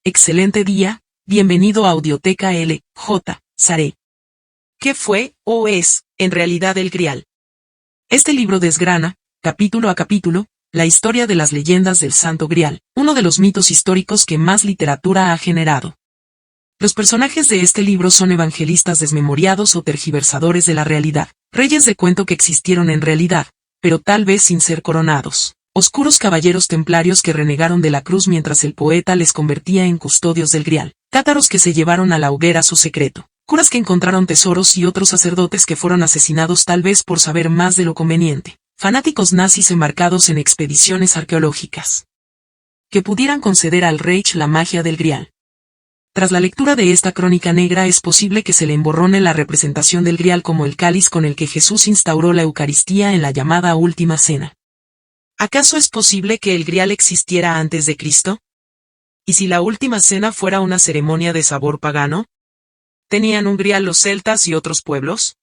Excelente día, bienvenido a Audioteca L.J. Saré. ¿Qué fue, o es, en realidad el Grial? Este libro desgrana, capítulo a capítulo, la historia de las leyendas del Santo Grial, uno de los mitos históricos que más literatura ha generado. Los personajes de este libro son evangelistas desmemoriados o tergiversadores de la realidad, reyes de cuento que existieron en realidad, pero tal vez sin ser coronados. Oscuros caballeros templarios que renegaron de la cruz mientras el poeta les convertía en custodios del Grial, cátaros que se llevaron a la hoguera su secreto, curas que encontraron tesoros y otros sacerdotes que fueron asesinados tal vez por saber más de lo conveniente, fanáticos nazis embarcados en expediciones arqueológicas que pudieran conceder al Reich la magia del Grial. Tras la lectura de esta crónica negra es posible que se le emborrone la representación del Grial como el cáliz con el que Jesús instauró la Eucaristía en la llamada Última Cena. ¿Acaso es posible que el Grial existiera antes de Cristo? ¿Y si la Última Cena fuera una ceremonia de sabor pagano? ¿Tenían un Grial los celtas y otros pueblos?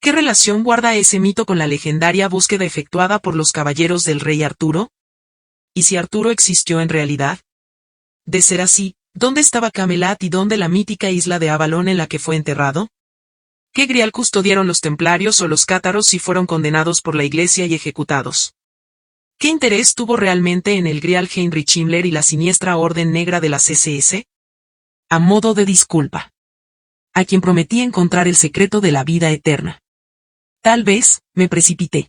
¿Qué relación guarda ese mito con la legendaria búsqueda efectuada por los caballeros del rey Arturo? ¿Y si Arturo existió en realidad? De ser así, ¿dónde estaba Camelot y dónde la mítica isla de Avalón en la que fue enterrado? ¿Qué Grial custodiaron los templarios o los cátaros si fueron condenados por la Iglesia y ejecutados? ¿Qué interés tuvo realmente en el Grial Heinrich Himmler y la siniestra Orden Negra de las SS? A modo de disculpa. A quien prometí encontrar el secreto de la vida eterna. Tal vez, me precipité.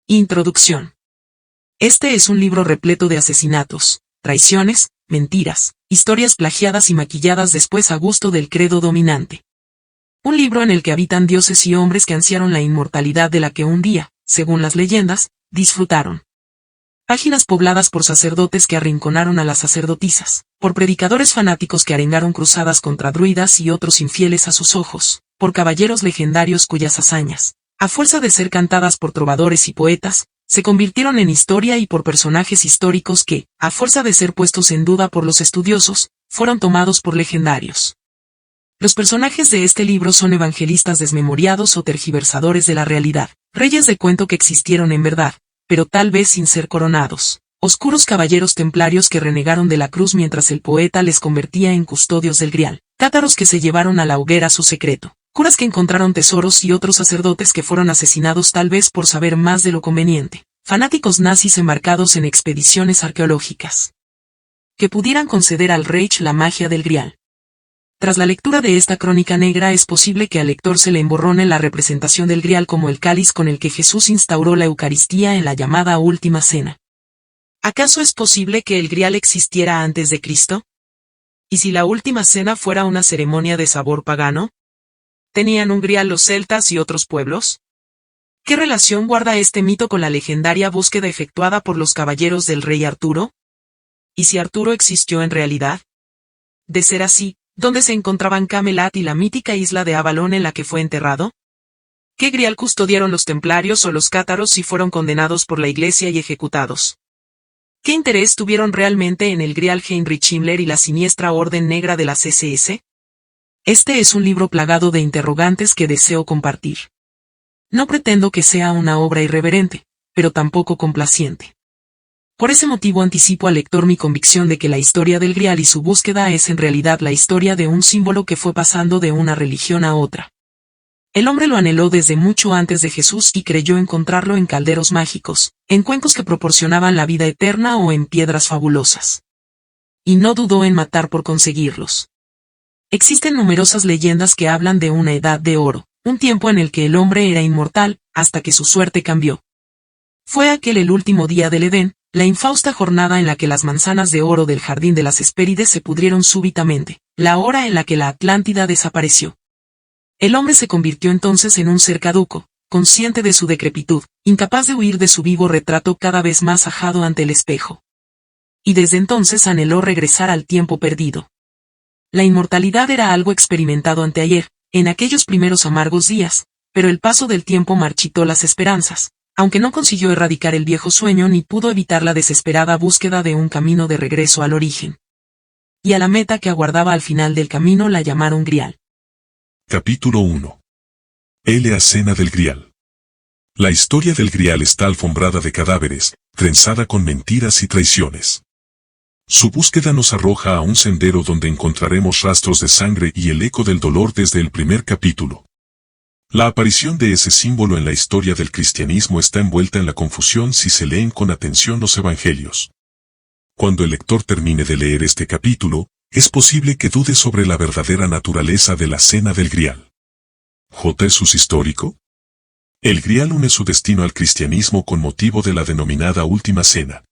Introducción. Este es un libro repleto de asesinatos, traiciones, mentiras, historias plagiadas y maquilladas después a gusto del credo dominante. Un libro en el que habitan dioses y hombres que ansiaron la inmortalidad de la que un día, según las leyendas, disfrutaron. Páginas pobladas por sacerdotes que arrinconaron a las sacerdotisas, por predicadores fanáticos que arengaron cruzadas contra druidas y otros infieles a sus ojos, por caballeros legendarios cuyas hazañas, a fuerza de ser cantadas por trovadores y poetas, se convirtieron en historia y por personajes históricos que, a fuerza de ser puestos en duda por los estudiosos, fueron tomados por legendarios. Los personajes de este libro son evangelistas desmemoriados o tergiversadores de la realidad, reyes de cuento que existieron en verdad, pero tal vez sin ser coronados, oscuros caballeros templarios que renegaron de la cruz mientras el poeta les convertía en custodios del Grial, cátaros que se llevaron a la hoguera su secreto, curas que encontraron tesoros y otros sacerdotes que fueron asesinados tal vez por saber más de lo conveniente, fanáticos nazis embarcados en expediciones arqueológicas que pudieran conceder al Reich la magia del Grial. Tras la lectura de esta crónica negra es posible que al lector se le emborrone la representación del Grial como el cáliz con el que Jesús instauró la Eucaristía en la llamada Última Cena. ¿Acaso es posible que el Grial existiera antes de Cristo? ¿Y si la Última Cena fuera una ceremonia de sabor pagano? ¿Tenían un Grial los celtas y otros pueblos? ¿Qué relación guarda este mito con la legendaria búsqueda efectuada por los caballeros del rey Arturo? ¿Y si Arturo existió en realidad? De ser así, ¿dónde se encontraban Camelot y la mítica isla de Avalón en la que fue enterrado? ¿Qué Grial custodiaron los templarios o los cátaros si fueron condenados por la Iglesia y ejecutados? ¿Qué interés tuvieron realmente en el Grial Heinrich Himmler y la siniestra Orden Negra de las SS? Este es un libro plagado de interrogantes que deseo compartir. No pretendo que sea una obra irreverente, pero tampoco complaciente. Por ese motivo anticipo al lector mi convicción de que la historia del Grial y su búsqueda es en realidad la historia de un símbolo que fue pasando de una religión a otra. El hombre lo anheló desde mucho antes de Jesús y creyó encontrarlo en calderos mágicos, en cuencos que proporcionaban la vida eterna o en piedras fabulosas. Y no dudó en matar por conseguirlos. Existen numerosas leyendas que hablan de una edad de oro, un tiempo en el que el hombre era inmortal, hasta que su suerte cambió. Fue aquel el último día del Edén, la infausta jornada en la que las manzanas de oro del jardín de las Hespérides se pudrieron súbitamente, la hora en la que la Atlántida desapareció. El hombre se convirtió entonces en un ser caduco, consciente de su decrepitud, incapaz de huir de su vivo retrato cada vez más ajado ante el espejo. Y desde entonces anheló regresar al tiempo perdido. La inmortalidad era algo experimentado anteayer, en aquellos primeros amargos días, pero el paso del tiempo marchitó las esperanzas, aunque no consiguió erradicar el viejo sueño ni pudo evitar la desesperada búsqueda de un camino de regreso al origen. Y a la meta que aguardaba al final del camino la llamaron Grial. Capítulo 1. La Cena del Grial. La historia del Grial está alfombrada de cadáveres, trenzada con mentiras y traiciones. Su búsqueda nos arroja a un sendero donde encontraremos rastros de sangre y el eco del dolor desde el primer capítulo. La aparición de ese símbolo en la historia del cristianismo está envuelta en la confusión si se leen con atención los evangelios. Cuando el lector termine de leer este capítulo, es posible que dude sobre la verdadera naturaleza de la cena del Grial. ¿Jesús histórico? El Grial une su destino al cristianismo con motivo de la denominada Última Cena.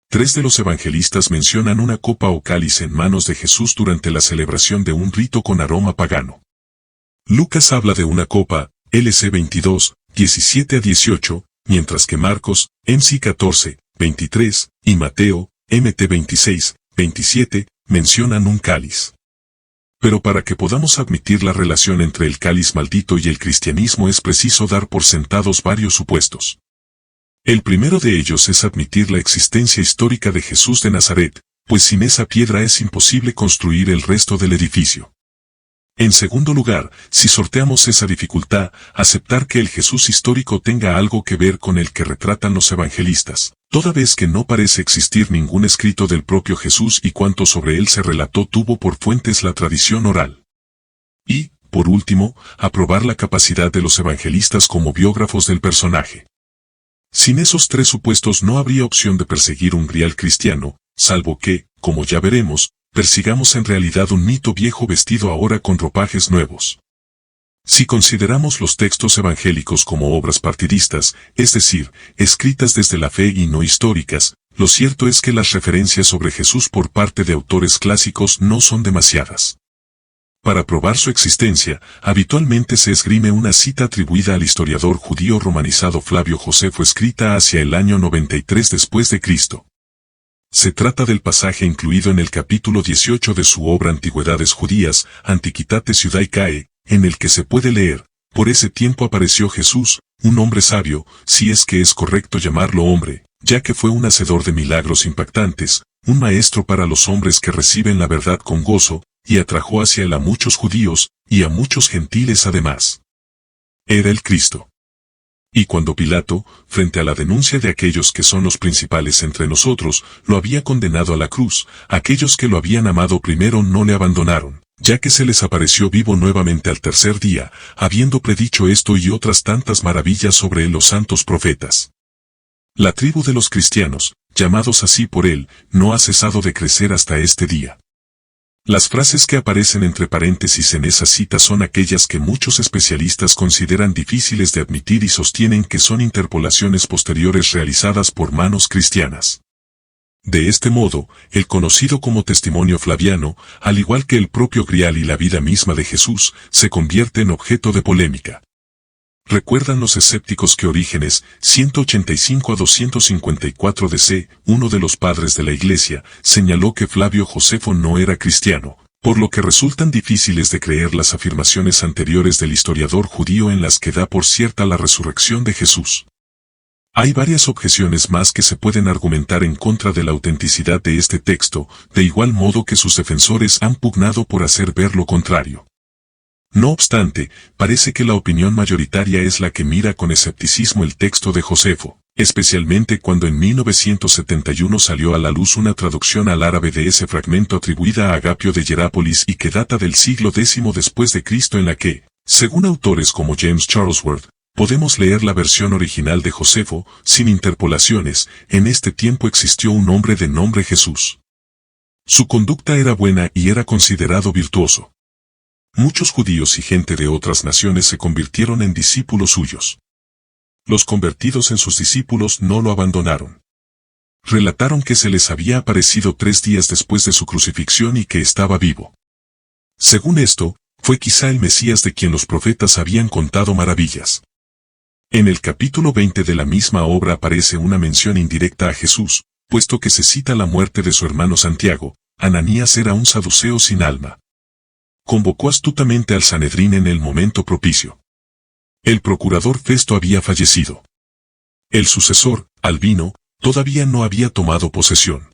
3 de los evangelistas mencionan una copa o cáliz en manos de Jesús durante la celebración de un rito con aroma pagano. Lucas habla de una copa, LC 22, 17 a 18, mientras que Marcos, MC 14, 23, y Mateo, MT 26, 27, mencionan un cáliz. Pero para que podamos admitir la relación entre el cáliz maldito y el cristianismo es preciso dar por sentados varios supuestos. El primero de ellos es admitir la existencia histórica de Jesús de Nazaret, pues sin esa piedra es imposible construir el resto del edificio. En segundo lugar, si sorteamos esa dificultad, aceptar que el Jesús histórico tenga algo que ver con el que retratan los evangelistas, toda vez que no parece existir ningún escrito del propio Jesús y cuanto sobre él se relató tuvo por fuentes la tradición oral. Y, por último, aprobar la capacidad de los evangelistas como biógrafos del personaje. Sin esos 3 supuestos no habría opción de perseguir un grial cristiano, salvo que, como ya veremos, persigamos en realidad un mito viejo vestido ahora con ropajes nuevos. Si consideramos los textos evangélicos como obras partidistas, es decir, escritas desde la fe y no históricas, lo cierto es que las referencias sobre Jesús por parte de autores clásicos no son demasiadas. Para probar su existencia, habitualmente se esgrime una cita atribuida al historiador judío romanizado Flavio Josefo escrita hacia el año 93 después de Cristo. Se trata del pasaje incluido en el capítulo 18 de su obra Antigüedades Judías, Antiquitates Judaicae, en el que se puede leer, por ese tiempo apareció Jesús, un hombre sabio, si es que es correcto llamarlo hombre, ya que fue un hacedor de milagros impactantes, un maestro para los hombres que reciben la verdad con gozo, y atrajo hacia él a muchos judíos, y a muchos gentiles además. Era el Cristo. Y cuando Pilato, frente a la denuncia de aquellos que son los principales entre nosotros, lo había condenado a la cruz, aquellos que lo habían amado primero no le abandonaron, ya que se les apareció vivo nuevamente al tercer día, habiendo predicho esto y otras tantas maravillas sobre él los santos profetas. La tribu de los cristianos, llamados así por él, no ha cesado de crecer hasta este día. Las frases que aparecen entre paréntesis en esa cita son aquellas que muchos especialistas consideran difíciles de admitir y sostienen que son interpolaciones posteriores realizadas por manos cristianas. De este modo, el conocido como testimonio flaviano, al igual que el propio Grial y la vida misma de Jesús, se convierte en objeto de polémica. Recuerdan los escépticos que Orígenes, 185 a 254 DC, uno de los padres de la Iglesia, señaló que Flavio Josefo no era cristiano, por lo que resultan difíciles de creer las afirmaciones anteriores del historiador judío en las que da por cierta la resurrección de Jesús. Hay varias objeciones más que se pueden argumentar en contra de la autenticidad de este texto, de igual modo que sus defensores han pugnado por hacer ver lo contrario. No obstante, parece que la opinión mayoritaria es la que mira con escepticismo el texto de Josefo, especialmente cuando en 1971 salió a la luz una traducción al árabe de ese fragmento atribuida a Agapio de Hierápolis y que data del siglo X después de Cristo en la que, según autores como James Charlesworth, podemos leer la versión original de Josefo, sin interpolaciones, en este tiempo existió un hombre de nombre Jesús. Su conducta era buena y era considerado virtuoso. Muchos judíos y gente de otras naciones se convirtieron en discípulos suyos. Los convertidos en sus discípulos no lo abandonaron. Relataron que se les había aparecido 3 días después de su crucifixión y que estaba vivo. Según esto, fue quizá el Mesías de quien los profetas habían contado maravillas. En el capítulo 20 de la misma obra aparece una mención indirecta a Jesús, puesto que se cita la muerte de su hermano Santiago. Ananías era un saduceo sin alma. Convocó astutamente al Sanedrín en el momento propicio. El procurador Festo había fallecido. El sucesor, Albino, todavía no había tomado posesión.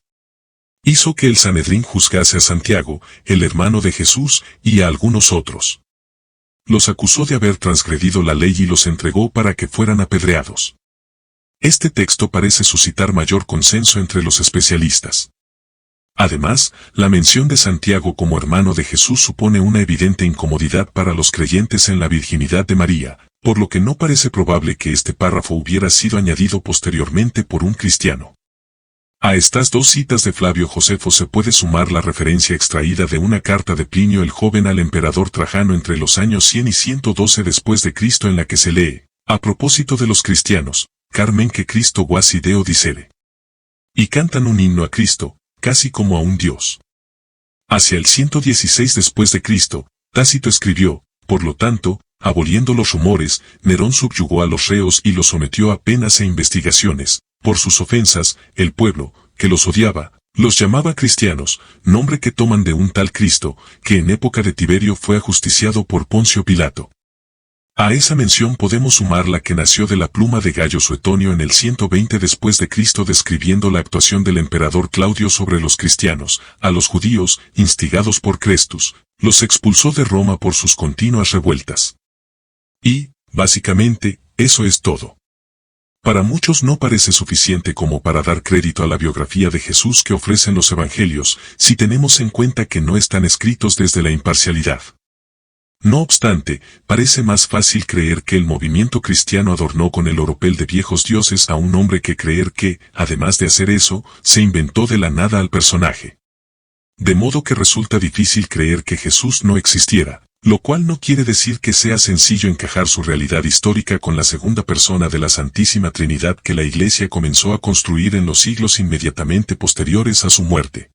Hizo que el Sanedrín juzgase a Santiago, el hermano de Jesús, y a algunos otros. Los acusó de haber transgredido la ley y los entregó para que fueran apedreados. Este texto parece suscitar mayor consenso entre los especialistas. Además, la mención de Santiago como hermano de Jesús supone una evidente incomodidad para los creyentes en la virginidad de María, por lo que no parece probable que este párrafo hubiera sido añadido posteriormente por un cristiano. A estas dos citas de Flavio Josefo se puede sumar la referencia extraída de una carta de Plinio el Joven al emperador Trajano entre los años 100 y 112 después de Cristo en la que se lee, a propósito de los cristianos, Carmen que Cristo quasi Deo dicere. Y cantan un himno a Cristo, casi como a un Dios. Hacia el 116 después de Cristo, Tácito escribió, por lo tanto, aboliendo los rumores, Nerón subyugó a los reos y los sometió a penas e investigaciones. Por sus ofensas, el pueblo, que los odiaba, los llamaba cristianos, nombre que toman de un tal Cristo, que en época de Tiberio fue ajusticiado por Poncio Pilato. A esa mención podemos sumar la que nació de la pluma de Gayo Suetonio en el 120 después de Cristo describiendo la actuación del emperador Claudio sobre los cristianos, a los judíos, instigados por Crestus, los expulsó de Roma por sus continuas revueltas. Y, básicamente, eso es todo. Para muchos no parece suficiente como para dar crédito a la biografía de Jesús que ofrecen los evangelios, si tenemos en cuenta que no están escritos desde la imparcialidad. No obstante, parece más fácil creer que el movimiento cristiano adornó con el oropel de viejos dioses a un hombre que creer que, además de hacer eso, se inventó de la nada al personaje. De modo que resulta difícil creer que Jesús no existiera, lo cual no quiere decir que sea sencillo encajar su realidad histórica con la segunda persona de la Santísima Trinidad que la Iglesia comenzó a construir en los siglos inmediatamente posteriores a su muerte.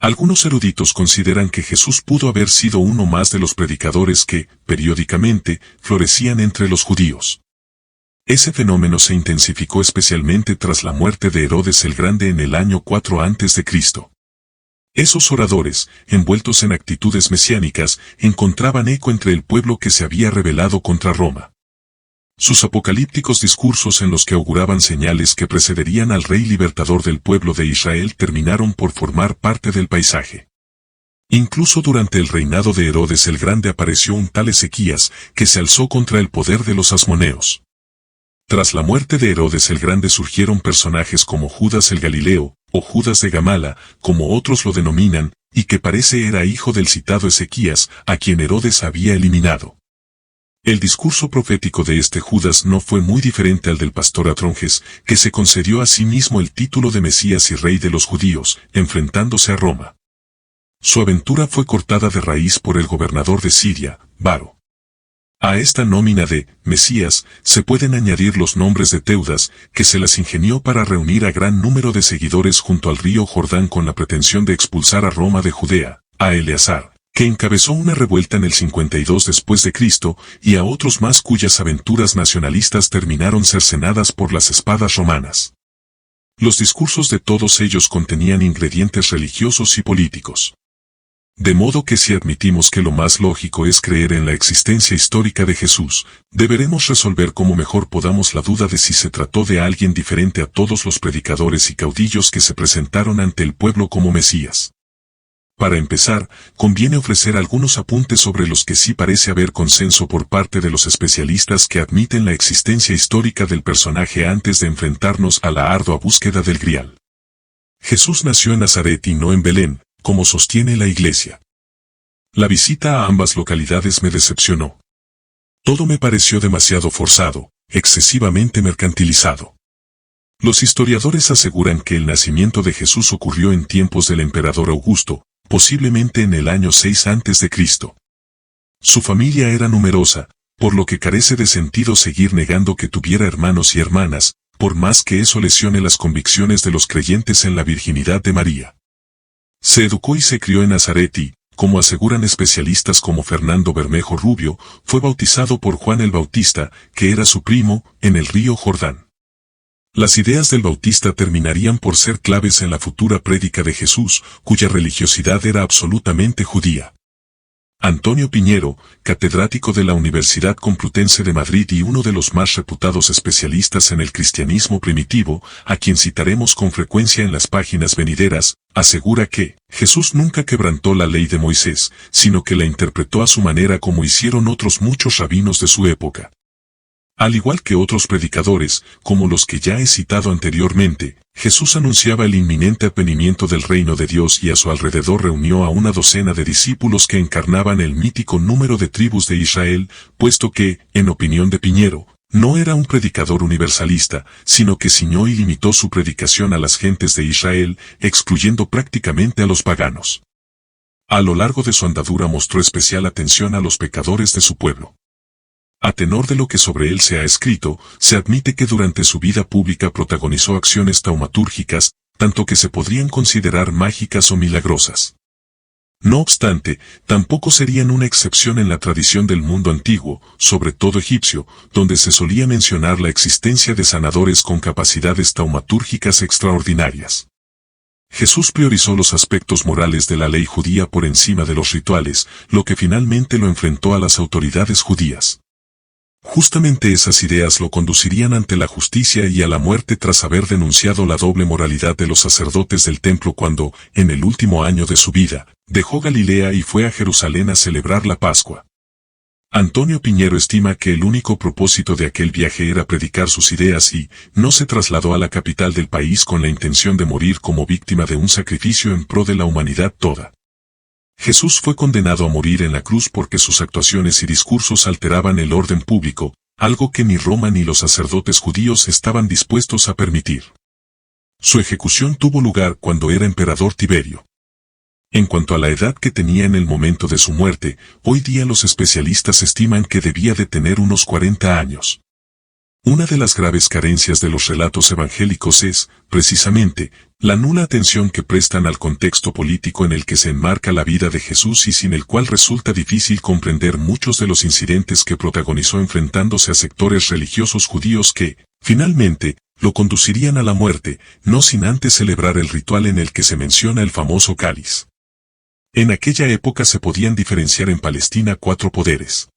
Algunos eruditos consideran que Jesús pudo haber sido uno más de los predicadores que, periódicamente, florecían entre los judíos. Ese fenómeno se intensificó especialmente tras la muerte de Herodes el Grande en el año 4 a.C. Esos oradores, envueltos en actitudes mesiánicas, encontraban eco entre el pueblo que se había rebelado contra Roma. Sus apocalípticos discursos en los que auguraban señales que precederían al rey libertador del pueblo de Israel terminaron por formar parte del paisaje. Incluso durante el reinado de Herodes el Grande apareció un tal Ezequías que se alzó contra el poder de los asmoneos. Tras la muerte de Herodes el Grande surgieron personajes como Judas el Galileo, o Judas de Gamala, como otros lo denominan, y que parece era hijo del citado Ezequías, a quien Herodes había eliminado. El discurso profético de este Judas no fue muy diferente al del pastor Atronges, que se concedió a sí mismo el título de Mesías y Rey de los judíos, enfrentándose a Roma. Su aventura fue cortada de raíz por el gobernador de Siria, Varo. A esta nómina de Mesías se pueden añadir los nombres de Teudas, que se las ingenió para reunir a gran número de seguidores junto al río Jordán con la pretensión de expulsar a Roma de Judea, a Eleazar, que encabezó una revuelta en el 52 después de Cristo, y a otros más cuyas aventuras nacionalistas terminaron cercenadas por las espadas romanas. Los discursos de todos ellos contenían ingredientes religiosos y políticos. De modo que si admitimos que lo más lógico es creer en la existencia histórica de Jesús, deberemos resolver como mejor podamos la duda de si se trató de alguien diferente a todos los predicadores y caudillos que se presentaron ante el pueblo como Mesías. Para empezar, conviene ofrecer algunos apuntes sobre los que sí parece haber consenso por parte de los especialistas que admiten la existencia histórica del personaje antes de enfrentarnos a la ardua búsqueda del Grial. Jesús nació en Nazaret y no en Belén, como sostiene la Iglesia. La visita a ambas localidades me decepcionó. Todo me pareció demasiado forzado, excesivamente mercantilizado. Los historiadores aseguran que el nacimiento de Jesús ocurrió en tiempos del emperador Augusto, posiblemente en el año 6 a.C. Su familia era numerosa, por lo que carece de sentido seguir negando que tuviera hermanos y hermanas, por más que eso lesione las convicciones de los creyentes en la virginidad de María. Se educó y se crió en Nazaret y, como aseguran especialistas como Fernando Bermejo Rubio, fue bautizado por Juan el Bautista, que era su primo, en el río Jordán. Las ideas del Bautista terminarían por ser claves en la futura prédica de Jesús, cuya religiosidad era absolutamente judía. Antonio Piñero, catedrático de la Universidad Complutense de Madrid y uno de los más reputados especialistas en el cristianismo primitivo, a quien citaremos con frecuencia en las páginas venideras, asegura que Jesús nunca quebrantó la ley de Moisés, sino que la interpretó a su manera como hicieron otros muchos rabinos de su época. Al igual que otros predicadores, como los que ya he citado anteriormente, Jesús anunciaba el inminente advenimiento del reino de Dios y a su alrededor reunió a una docena de discípulos que encarnaban el mítico número de tribus de Israel, puesto que, en opinión de Piñero, no era un predicador universalista, sino que ciñó y limitó su predicación a las gentes de Israel, excluyendo prácticamente a los paganos. A lo largo de su andadura mostró especial atención a los pecadores de su pueblo. A tenor de lo que sobre él se ha escrito, se admite que durante su vida pública protagonizó acciones taumatúrgicas, tanto que se podrían considerar mágicas o milagrosas. No obstante, tampoco serían una excepción en la tradición del mundo antiguo, sobre todo egipcio, donde se solía mencionar la existencia de sanadores con capacidades taumatúrgicas extraordinarias. Jesús priorizó los aspectos morales de la ley judía por encima de los rituales, lo que finalmente lo enfrentó a las autoridades judías. Justamente esas ideas lo conducirían ante la justicia y a la muerte tras haber denunciado la doble moralidad de los sacerdotes del templo cuando, en el último año de su vida, dejó Galilea y fue a Jerusalén a celebrar la Pascua. Antonio Piñero estima que el único propósito de aquel viaje era predicar sus ideas y no se trasladó a la capital del país con la intención de morir como víctima de un sacrificio en pro de la humanidad toda. Jesús fue condenado a morir en la cruz porque sus actuaciones y discursos alteraban el orden público, algo que ni Roma ni los sacerdotes judíos estaban dispuestos a permitir. Su ejecución tuvo lugar cuando era emperador Tiberio. En cuanto a la edad que tenía en el momento de su muerte, hoy día los especialistas estiman que debía de tener unos 40 años. Una de las graves carencias de los relatos evangélicos es, precisamente, la nula atención que prestan al contexto político en el que se enmarca la vida de Jesús y sin el cual resulta difícil comprender muchos de los incidentes que protagonizó enfrentándose a sectores religiosos judíos que, finalmente, lo conducirían a la muerte, no sin antes celebrar el ritual en el que se menciona el famoso cáliz. En aquella época se podían diferenciar en Palestina 4 poderes.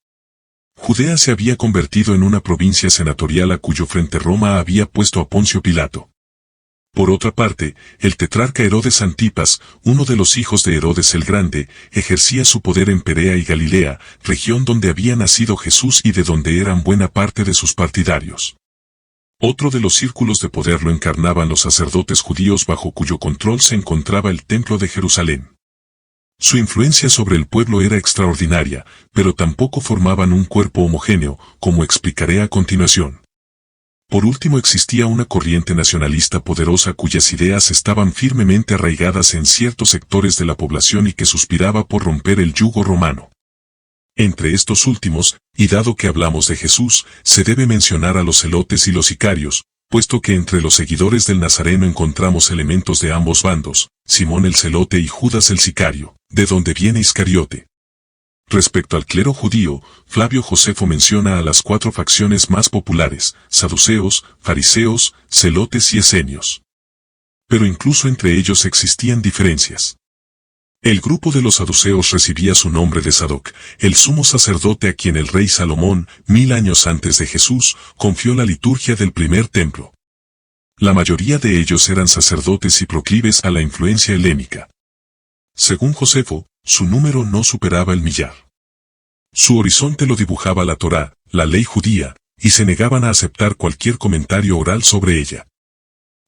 Judea se había convertido en una provincia senatorial a cuyo frente Roma había puesto a Poncio Pilato. Por otra parte, el tetrarca Herodes Antipas, uno de los hijos de Herodes el Grande, ejercía su poder en Perea y Galilea, región donde había nacido Jesús y de donde eran buena parte de sus partidarios. Otro de los círculos de poder lo encarnaban los sacerdotes judíos bajo cuyo control se encontraba el Templo de Jerusalén. Su influencia sobre el pueblo era extraordinaria, pero tampoco formaban un cuerpo homogéneo, como explicaré a continuación. Por último existía una corriente nacionalista poderosa cuyas ideas estaban firmemente arraigadas en ciertos sectores de la población y que suspiraba por romper el yugo romano. Entre estos últimos, y dado que hablamos de Jesús, se debe mencionar a los celotes y los sicarios, puesto que entre los seguidores del Nazareno encontramos elementos de ambos bandos, Simón el celote y Judas el sicario, de donde viene Iscariote. Respecto al clero judío, Flavio Josefo menciona a las 4 facciones más populares, saduceos, fariseos, celotes y esenios. Pero incluso entre ellos existían diferencias. El grupo de los saduceos recibía su nombre de Sadoc, el sumo sacerdote a quien el rey Salomón, 1000 años antes de Jesús, confió la liturgia del primer templo. La mayoría de ellos eran sacerdotes y proclives a la influencia helénica. Según Josefo, su número no superaba el millar. Su horizonte lo dibujaba la Torá, la ley judía, y se negaban a aceptar cualquier comentario oral sobre ella.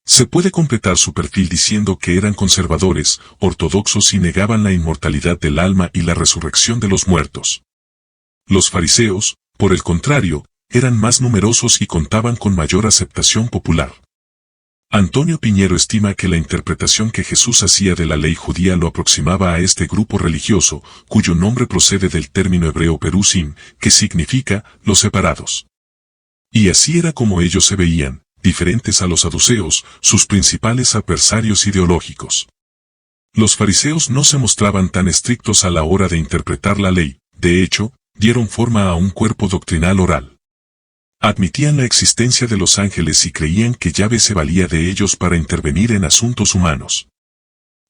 Se puede completar su perfil diciendo que eran conservadores, ortodoxos y negaban la inmortalidad del alma y la resurrección de los muertos. Los fariseos, por el contrario, eran más numerosos y contaban con mayor aceptación popular. Antonio Piñero estima que la interpretación que Jesús hacía de la ley judía lo aproximaba a este grupo religioso, cuyo nombre procede del término hebreo perusim, que significa los separados. Y así era como ellos se veían, diferentes a los saduceos, sus principales adversarios ideológicos. Los fariseos no se mostraban tan estrictos a la hora de interpretar la ley, de hecho, dieron forma a un cuerpo doctrinal oral. Admitían la existencia de los ángeles y creían que Yahvé se valía de ellos para intervenir en asuntos humanos.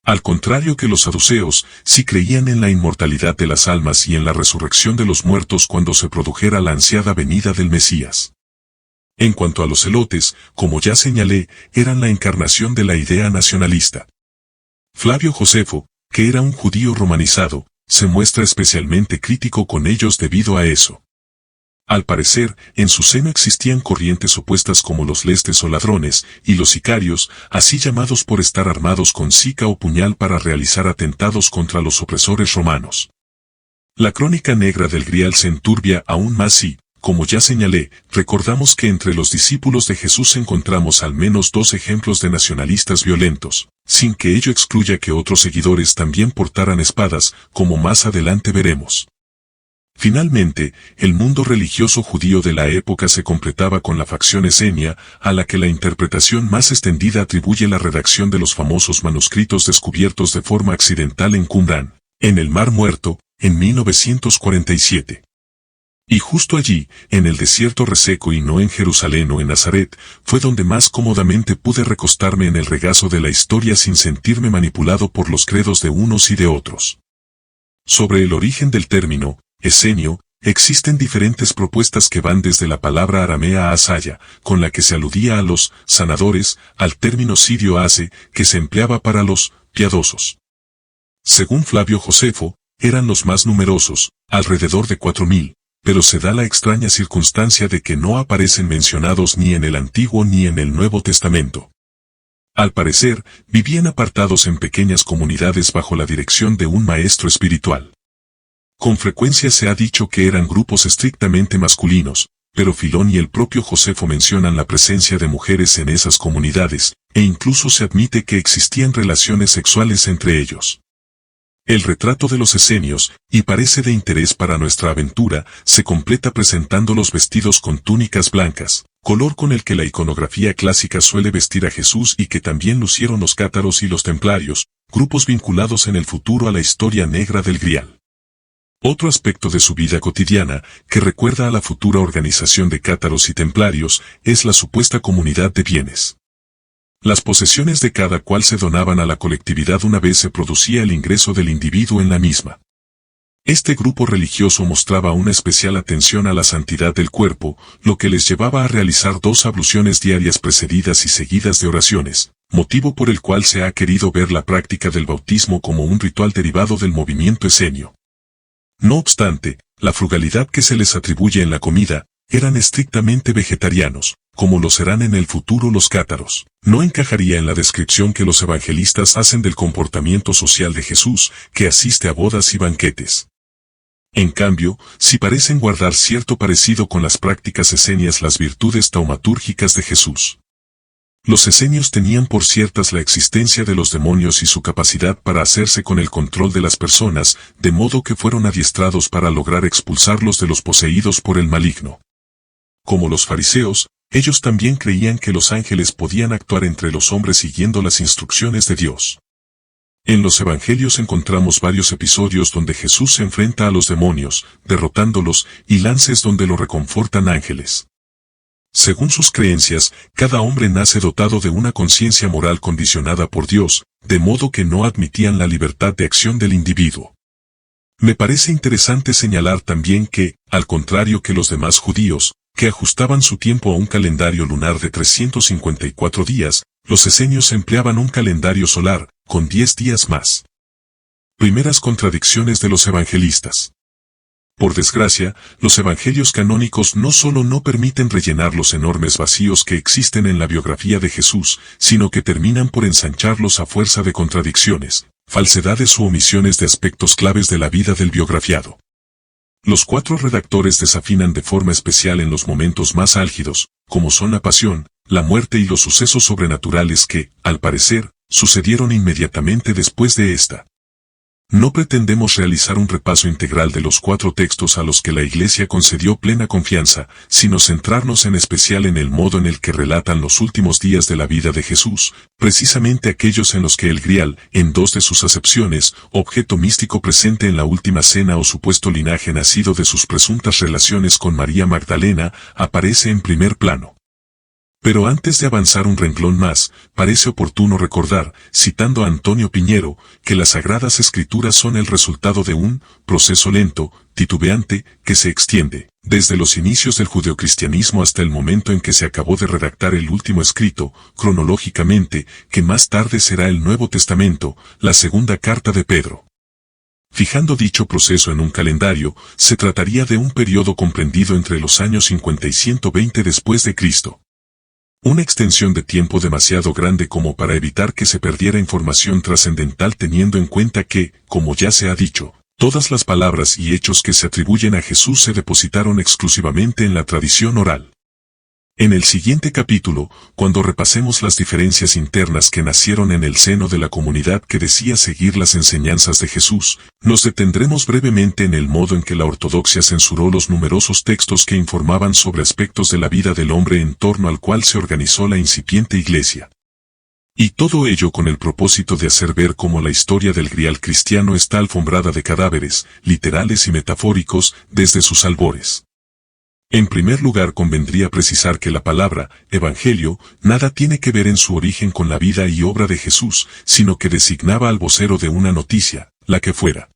Al contrario que los saduceos, sí creían en la inmortalidad de las almas y en la resurrección de los muertos cuando se produjera la ansiada venida del Mesías. En cuanto a los celotes, como ya señalé, eran la encarnación de la idea nacionalista. Flavio Josefo, que era un judío romanizado, se muestra especialmente crítico con ellos debido a eso. Al parecer, en su seno existían corrientes opuestas como los lestes o ladrones, y los sicarios, así llamados por estar armados con sica o puñal para realizar atentados contra los opresores romanos. La crónica negra del Grial se enturbia aún más y, como ya señalé, recordamos que entre los discípulos de Jesús encontramos al menos 2 ejemplos de nacionalistas violentos, sin que ello excluya que otros seguidores también portaran espadas, como más adelante veremos. Finalmente, el mundo religioso judío de la época se completaba con la facción esenia, a la que la interpretación más extendida atribuye la redacción de los famosos manuscritos descubiertos de forma accidental en Qumrán, en el Mar Muerto, en 1947. Y justo allí, en el desierto reseco y no en Jerusalén o en Nazaret, fue donde más cómodamente pude recostarme en el regazo de la historia sin sentirme manipulado por los credos de unos y de otros. Sobre el origen del término, esenio, existen diferentes propuestas que van desde la palabra aramea asaya, con la que se aludía a los sanadores, al término sirio ase, que se empleaba para los piadosos. Según Flavio Josefo, eran los más numerosos, alrededor de 4000, pero se da la extraña circunstancia de que no aparecen mencionados ni en el Antiguo ni en el Nuevo Testamento. Al parecer, vivían apartados en pequeñas comunidades bajo la dirección de un maestro espiritual. Con frecuencia se ha dicho que eran grupos estrictamente masculinos, pero Filón y el propio Josefo mencionan la presencia de mujeres en esas comunidades, e incluso se admite que existían relaciones sexuales entre ellos. El retrato de los esenios, y parece de interés para nuestra aventura, se completa presentándolos vestidos con túnicas blancas, color con el que la iconografía clásica suele vestir a Jesús y que también lucieron los cátaros y los templarios, grupos vinculados en el futuro a la historia negra del Grial. Otro aspecto de su vida cotidiana, que recuerda a la futura organización de cátaros y templarios, es la supuesta comunidad de bienes. Las posesiones de cada cual se donaban a la colectividad una vez se producía el ingreso del individuo en la misma. Este grupo religioso mostraba una especial atención a la santidad del cuerpo, lo que les llevaba a realizar 2 abluciones diarias precedidas y seguidas de oraciones, motivo por el cual se ha querido ver la práctica del bautismo como un ritual derivado del movimiento esenio. No obstante, la frugalidad que se les atribuye en la comida, eran estrictamente vegetarianos, como lo serán en el futuro los cátaros. No encajaría en la descripción que los evangelistas hacen del comportamiento social de Jesús, que asiste a bodas y banquetes. En cambio, sí parecen guardar cierto parecido con las prácticas esenias las virtudes taumatúrgicas de Jesús. Los esenios tenían por ciertas la existencia de los demonios y su capacidad para hacerse con el control de las personas, de modo que fueron adiestrados para lograr expulsarlos de los poseídos por el maligno. Como los fariseos, ellos también creían que los ángeles podían actuar entre los hombres siguiendo las instrucciones de Dios. En los evangelios encontramos varios episodios donde Jesús se enfrenta a los demonios, derrotándolos, y lances donde lo reconfortan ángeles. Según sus creencias, cada hombre nace dotado de una conciencia moral condicionada por Dios, de modo que no admitían la libertad de acción del individuo. Me parece interesante señalar también que, al contrario que los demás judíos, que ajustaban su tiempo a un calendario lunar de 354 días, los esenios empleaban un calendario solar, con 10 días más. Primeras contradicciones de los evangelistas. Por desgracia, los evangelios canónicos no solo no permiten rellenar los enormes vacíos que existen en la biografía de Jesús, sino que terminan por ensancharlos a fuerza de contradicciones, falsedades u omisiones de aspectos claves de la vida del biografiado. Los 4 redactores desafinan de forma especial en los momentos más álgidos, como son la pasión, la muerte y los sucesos sobrenaturales que, al parecer, sucedieron inmediatamente después de esta. No pretendemos realizar un repaso integral de los 4 textos a los que la Iglesia concedió plena confianza, sino centrarnos en especial en el modo en el que relatan los últimos días de la vida de Jesús, precisamente aquellos en los que el Grial, en 2 de sus acepciones, objeto místico presente en la última cena o supuesto linaje nacido de sus presuntas relaciones con María Magdalena, aparece en primer plano. Pero antes de avanzar un renglón más, parece oportuno recordar, citando a Antonio Piñero, que las Sagradas Escrituras son el resultado de un proceso lento, titubeante, que se extiende, desde los inicios del judeocristianismo hasta el momento en que se acabó de redactar el último escrito, cronológicamente, que más tarde será el Nuevo Testamento, la segunda carta de Pedro. Fijando dicho proceso en un calendario, se trataría de un periodo comprendido entre los años 50 y 120 después de Cristo. Una extensión de tiempo demasiado grande como para evitar que se perdiera información trascendental teniendo en cuenta que, como ya se ha dicho, todas las palabras y hechos que se atribuyen a Jesús se depositaron exclusivamente en la tradición oral. En el siguiente capítulo, cuando repasemos las diferencias internas que nacieron en el seno de la comunidad que decía seguir las enseñanzas de Jesús, nos detendremos brevemente en el modo en que la ortodoxia censuró los numerosos textos que informaban sobre aspectos de la vida del hombre en torno al cual se organizó la incipiente iglesia. Y todo ello con el propósito de hacer ver cómo la historia del grial cristiano está alfombrada de cadáveres, literales y metafóricos, desde sus albores. En primer lugar convendría precisar que la palabra, evangelio, nada tiene que ver en su origen con la vida y obra de Jesús, sino que designaba al vocero de una noticia, la que fuera.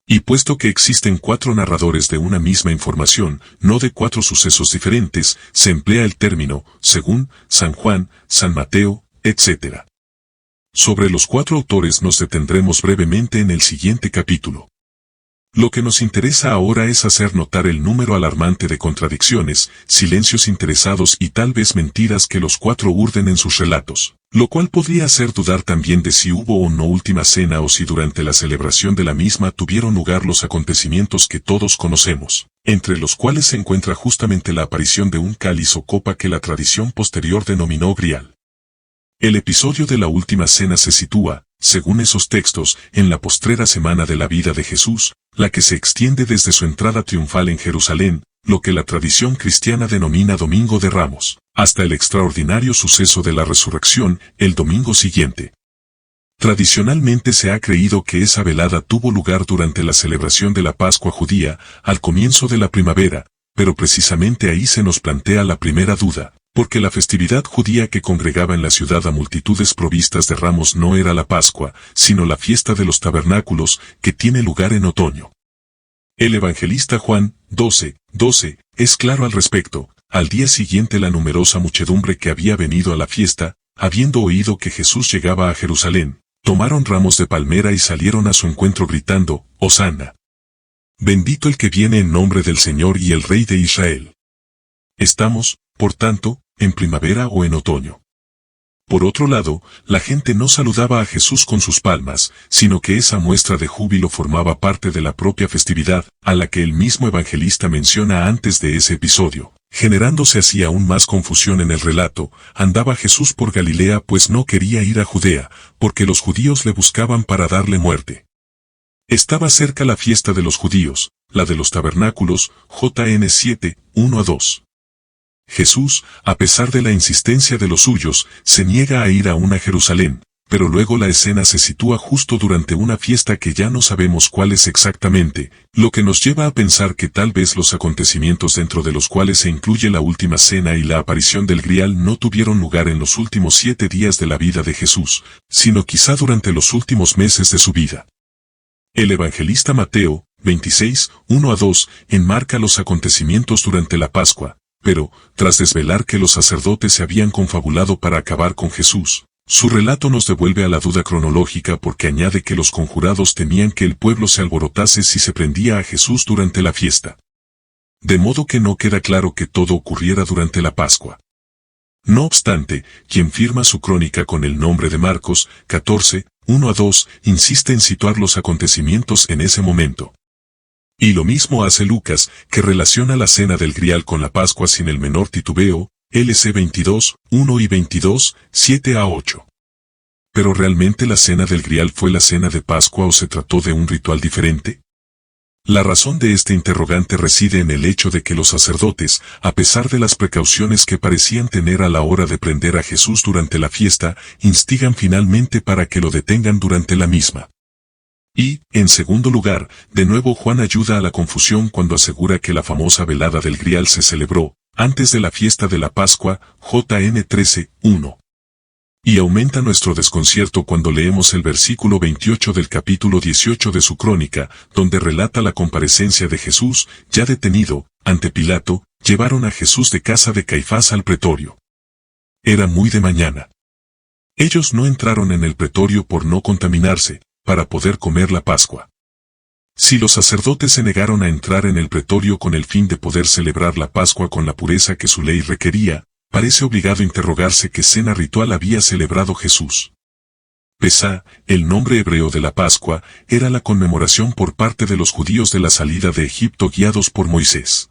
Y puesto que existen 4 narradores de una misma información, no de 4 sucesos diferentes, se emplea el término, según, San Juan, San Mateo, etc. Sobre los 4 autores nos detendremos brevemente en el siguiente capítulo. Lo que nos interesa ahora es hacer notar el número alarmante de contradicciones, silencios interesados y tal vez mentiras que los 4 urden en sus relatos, lo cual podría hacer dudar también de si hubo o no última cena o si durante la celebración de la misma tuvieron lugar los acontecimientos que todos conocemos, entre los cuales se encuentra justamente la aparición de un cáliz o copa que la tradición posterior denominó grial. El episodio de la última cena se sitúa, según esos textos, en la postrera semana de la vida de Jesús, la que se extiende desde su entrada triunfal en Jerusalén, lo que la tradición cristiana denomina Domingo de Ramos, hasta el extraordinario suceso de la resurrección, el domingo siguiente. Tradicionalmente se ha creído que esa velada tuvo lugar durante la celebración de la Pascua judía, al comienzo de la primavera, pero precisamente ahí se nos plantea la primera duda, porque la festividad judía que congregaba en la ciudad a multitudes provistas de ramos no era la Pascua, sino la fiesta de los tabernáculos, que tiene lugar en otoño. El evangelista Juan, 12, es claro al respecto. Al día siguiente la numerosa muchedumbre que había venido a la fiesta, habiendo oído que Jesús llegaba a Jerusalén, tomaron ramos de palmera y salieron a su encuentro gritando, Hosanna. Bendito el que viene en nombre del Señor y el Rey de Israel. Estamos, por tanto, en primavera o en otoño. Por otro lado, la gente no saludaba a Jesús con sus palmas, sino que esa muestra de júbilo formaba parte de la propia festividad, a la que el mismo evangelista menciona antes de ese episodio. Generándose así aún más confusión en el relato, andaba Jesús por Galilea pues no quería ir a Judea, porque los judíos le buscaban para darle muerte. Estaba cerca la fiesta de los judíos, la de los tabernáculos, JN 7, 1-2. Jesús, a pesar de la insistencia de los suyos, se niega a ir aún a Jerusalén, pero luego la escena se sitúa justo durante una fiesta que ya no sabemos cuál es exactamente, lo que nos lleva a pensar que tal vez los acontecimientos dentro de los cuales se incluye la última cena y la aparición del grial no tuvieron lugar en los últimos 7 días de la vida de Jesús, sino quizá durante los últimos meses de su vida. El evangelista Mateo, 26, 1-2, enmarca los acontecimientos durante la Pascua, pero, tras desvelar que los sacerdotes se habían confabulado para acabar con Jesús, su relato nos devuelve a la duda cronológica porque añade que los conjurados temían que el pueblo se alborotase si se prendía a Jesús durante la fiesta. De modo que no queda claro que todo ocurriera durante la Pascua. No obstante, quien firma su crónica con el nombre de Marcos, 14, 1-2, insiste en situar los acontecimientos en ese momento. Y lo mismo hace Lucas, que relaciona la cena del grial con la Pascua sin el menor titubeo, LC 22, 1 y 22, 7-8. ¿Pero realmente la cena del grial fue la cena de Pascua o se trató de un ritual diferente? La razón de este interrogante reside en el hecho de que los sacerdotes, a pesar de las precauciones que parecían tener a la hora de prender a Jesús durante la fiesta, instigan finalmente para que lo detengan durante la misma. Y, en segundo lugar, de nuevo Juan ayuda a la confusión cuando asegura que la famosa velada del grial se celebró, antes de la fiesta de la Pascua, JN 13, 1. Y aumenta nuestro desconcierto cuando leemos el versículo 28 del capítulo 18 de su crónica, donde relata la comparecencia de Jesús, ya detenido, ante Pilato, llevaron a Jesús de casa de Caifás al pretorio. Era muy de mañana. Ellos no entraron en el pretorio por no contaminarse, para poder comer la Pascua. Si los sacerdotes se negaron a entrar en el pretorio con el fin de poder celebrar la Pascua con la pureza que su ley requería, parece obligado interrogarse qué cena ritual había celebrado Jesús. Pesá, el nombre hebreo de la Pascua, era la conmemoración por parte de los judíos de la salida de Egipto guiados por Moisés.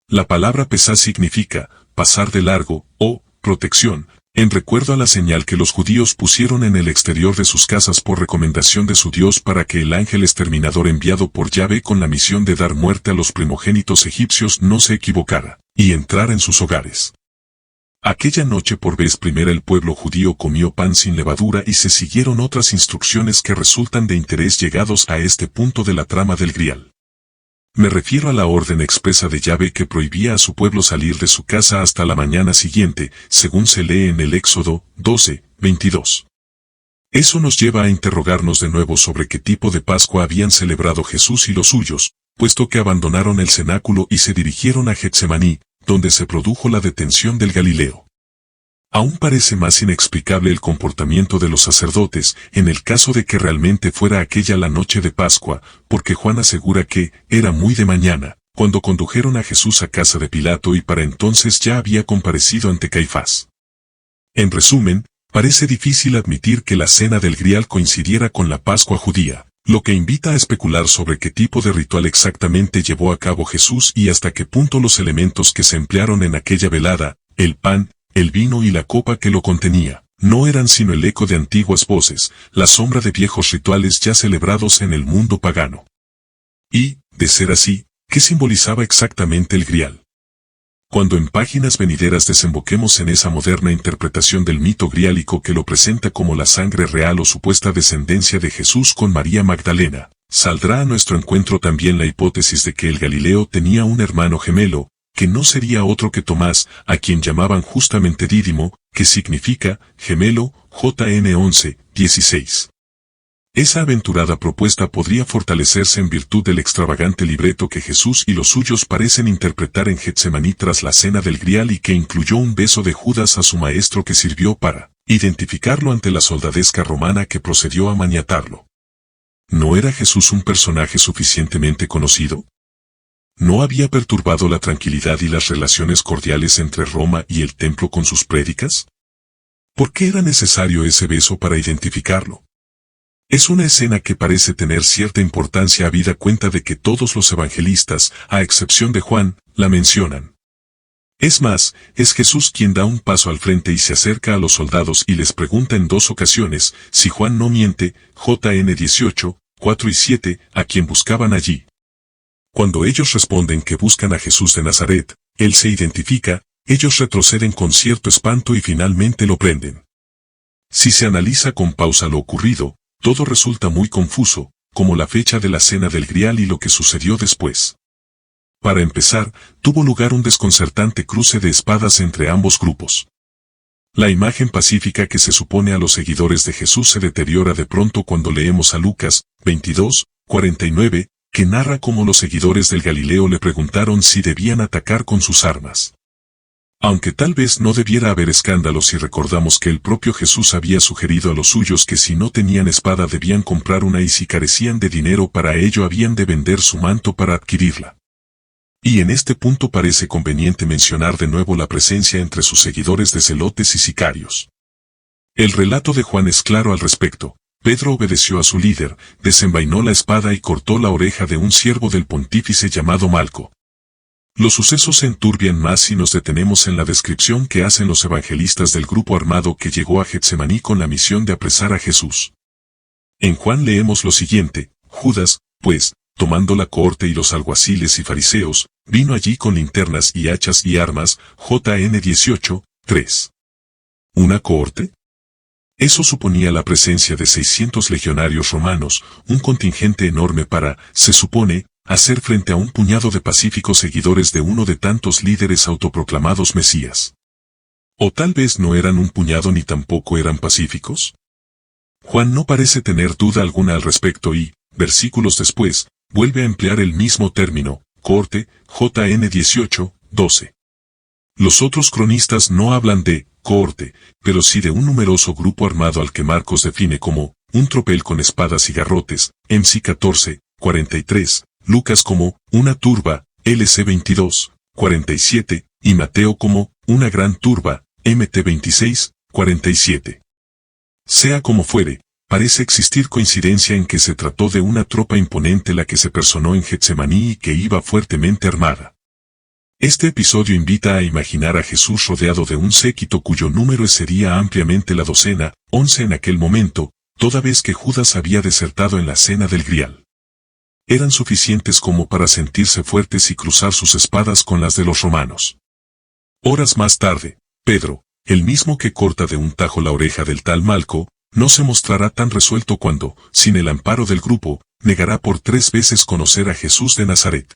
La palabra Pesá significa pasar de largo o protección, en recuerdo a la señal que los judíos pusieron en el exterior de sus casas por recomendación de su Dios para que el ángel exterminador enviado por Yahvé con la misión de dar muerte a los primogénitos egipcios no se equivocara, y entrara en sus hogares. Aquella noche por vez primera el pueblo judío comió pan sin levadura y se siguieron otras instrucciones que resultan de interés llegados a este punto de la trama del Grial. Me refiero a la orden expresa de Yahvé que prohibía a su pueblo salir de su casa hasta la mañana siguiente, según se lee en el Éxodo 12:22. Eso nos lleva a interrogarnos de nuevo sobre qué tipo de Pascua habían celebrado Jesús y los suyos, puesto que abandonaron el cenáculo y se dirigieron a Getsemaní, donde se produjo la detención del Galileo. Aún parece más inexplicable el comportamiento de los sacerdotes, en el caso de que realmente fuera aquella la noche de Pascua, porque Juan asegura que era muy de mañana, cuando condujeron a Jesús a casa de Pilato y para entonces ya había comparecido ante Caifás. En resumen, parece difícil admitir que la cena del Grial coincidiera con la Pascua judía, lo que invita a especular sobre qué tipo de ritual exactamente llevó a cabo Jesús y hasta qué punto los elementos que se emplearon en aquella velada, el pan, el vino y la copa que lo contenía, no eran sino el eco de antiguas voces, la sombra de viejos rituales ya celebrados en el mundo pagano. Y, de ser así, ¿qué simbolizaba exactamente el Grial? Cuando en páginas venideras desemboquemos en esa moderna interpretación del mito griálico que lo presenta como la sangre real o supuesta descendencia de Jesús con María Magdalena, saldrá a nuestro encuentro también la hipótesis de que el Galileo tenía un hermano gemelo, que no sería otro que Tomás, a quien llamaban justamente Dídimo, que significa gemelo, JN 11:16. Esa aventurada propuesta podría fortalecerse en virtud del extravagante libreto que Jesús y los suyos parecen interpretar en Getsemaní tras la cena del Grial y que incluyó un beso de Judas a su maestro que sirvió para identificarlo ante la soldadesca romana que procedió a maniatarlo. ¿No era Jesús un personaje suficientemente conocido? ¿No había perturbado la tranquilidad y las relaciones cordiales entre Roma y el templo con sus prédicas? ¿Por qué era necesario ese beso para identificarlo? Es una escena que parece tener cierta importancia habida cuenta de que todos los evangelistas, a excepción de Juan, la mencionan. Es más, es Jesús quien da un paso al frente y se acerca a los soldados y les pregunta en 2 ocasiones, si Juan no miente, JN 18:4 y 7, a quien buscaban allí. Cuando ellos responden que buscan a Jesús de Nazaret, él se identifica, ellos retroceden con cierto espanto y finalmente lo prenden. Si se analiza con pausa lo ocurrido, todo resulta muy confuso, como la fecha de la cena del Grial y lo que sucedió después. Para empezar, tuvo lugar un desconcertante cruce de espadas entre ambos grupos. La imagen pacífica que se supone a los seguidores de Jesús se deteriora de pronto cuando leemos a Lucas 22:49, que narra cómo los seguidores del Galileo le preguntaron si debían atacar con sus armas. Aunque tal vez no debiera haber escándalo si recordamos que el propio Jesús había sugerido a los suyos que si no tenían espada debían comprar una y si carecían de dinero para ello habían de vender su manto para adquirirla. Y en este punto parece conveniente mencionar de nuevo la presencia entre sus seguidores de celotes y sicarios. El relato de Juan es claro al respecto. Pedro obedeció a su líder, desenvainó la espada y cortó la oreja de un siervo del pontífice llamado Malco. Los sucesos se enturbian más si nos detenemos en la descripción que hacen los evangelistas del grupo armado que llegó a Getsemaní con la misión de apresar a Jesús. En Juan leemos lo siguiente: Judas, pues, tomando la cohorte y los alguaciles y fariseos, vino allí con linternas y hachas y armas, JN 18:3. ¿Una cohorte? Eso suponía la presencia de 600 legionarios romanos, un contingente enorme para, se supone, hacer frente a un puñado de pacíficos seguidores de uno de tantos líderes autoproclamados mesías. ¿O tal vez no eran un puñado ni tampoco eran pacíficos? Juan no parece tener duda alguna al respecto y, versículos después, vuelve a emplear el mismo término, cohorte, JN 18:12. Los otros cronistas no hablan de cohorte, pero sí de un numeroso grupo armado al que Marcos define como un tropel con espadas y garrotes, MC 14:4. 43, Lucas como una turba, LC 22, 47, y Mateo como una gran turba, MT 26, 47. Sea como fuere, parece existir coincidencia en que se trató de una tropa imponente la que se personó en Getsemaní y que iba fuertemente armada. Este episodio invita a imaginar a Jesús rodeado de un séquito cuyo número sería ampliamente la docena, 11 en aquel momento, toda vez que Judas había desertado en la cena del Grial. Eran suficientes como para sentirse fuertes y cruzar sus espadas con las de los romanos. Horas más tarde, Pedro, el mismo que corta de un tajo la oreja del tal Malco, no se mostrará tan resuelto cuando, sin el amparo del grupo, negará por 3 veces conocer a Jesús de Nazaret.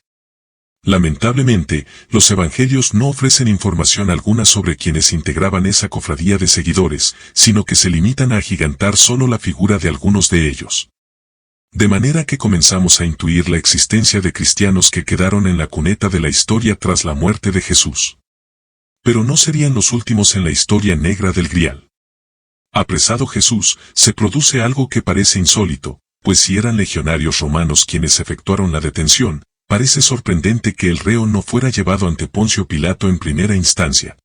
Lamentablemente, los evangelios no ofrecen información alguna sobre quienes integraban esa cofradía de seguidores, sino que se limitan a agigantar solo la figura de algunos de ellos. De manera que comenzamos a intuir la existencia de cristianos que quedaron en la cuneta de la historia tras la muerte de Jesús. Pero no serían los últimos en la historia negra del Grial. Apresado Jesús, se produce algo que parece insólito, pues si eran legionarios romanos quienes efectuaron la detención, parece sorprendente que el reo no fuera llevado ante Poncio Pilato en primera instancia.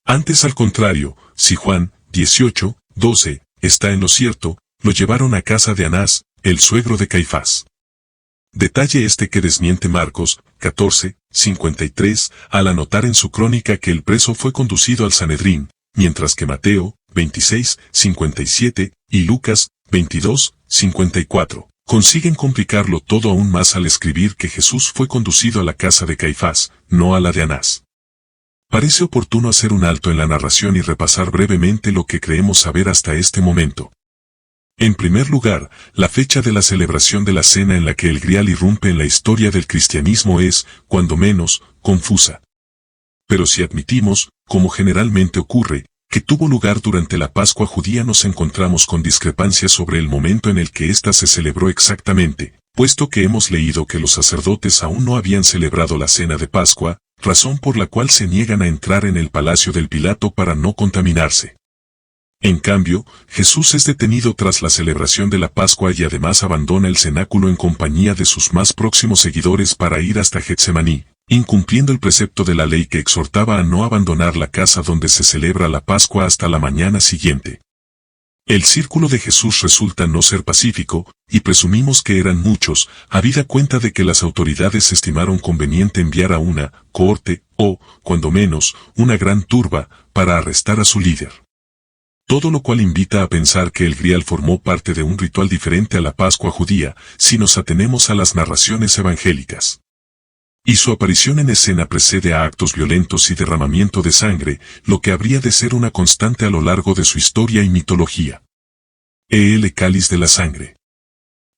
Antes al contrario, si Juan, 18, 12, está en lo cierto, lo llevaron a casa de Anás, el suegro de Caifás. Detalle este que desmiente Marcos, 14, 53, al anotar en su crónica que el preso fue conducido al Sanedrín, mientras que Mateo, 26, 57, y Lucas, 22, 54, consiguen complicarlo todo aún más al escribir que Jesús fue conducido a la casa de Caifás, no a la de Anás. Parece oportuno hacer un alto en la narración y repasar brevemente lo que creemos saber hasta este momento. En primer lugar, la fecha de la celebración de la cena en la que el Grial irrumpe en la historia del cristianismo es, cuando menos, confusa. Pero si admitimos, como generalmente ocurre, que tuvo lugar durante la Pascua judía, nos encontramos con discrepancias sobre el momento en el que ésta se celebró exactamente, puesto que hemos leído que los sacerdotes aún no habían celebrado la cena de Pascua, razón por la cual se niegan a entrar en el palacio del Pilato para no contaminarse. En cambio, Jesús es detenido tras la celebración de la Pascua y además abandona el cenáculo en compañía de sus más próximos seguidores para ir hasta Getsemaní, incumpliendo el precepto de la ley que exhortaba a no abandonar la casa donde se celebra la Pascua hasta la mañana siguiente. El círculo de Jesús resulta no ser pacífico, y presumimos que eran muchos, habida cuenta de que las autoridades estimaron conveniente enviar a una cohorte, o, cuando menos, una gran turba, para arrestar a su líder. Todo lo cual invita a pensar que el Grial formó parte de un ritual diferente a la Pascua judía, si nos atenemos a las narraciones evangélicas. Y su aparición en escena precede a actos violentos y derramamiento de sangre, lo que habría de ser una constante a lo largo de su historia y mitología. El cáliz de la sangre.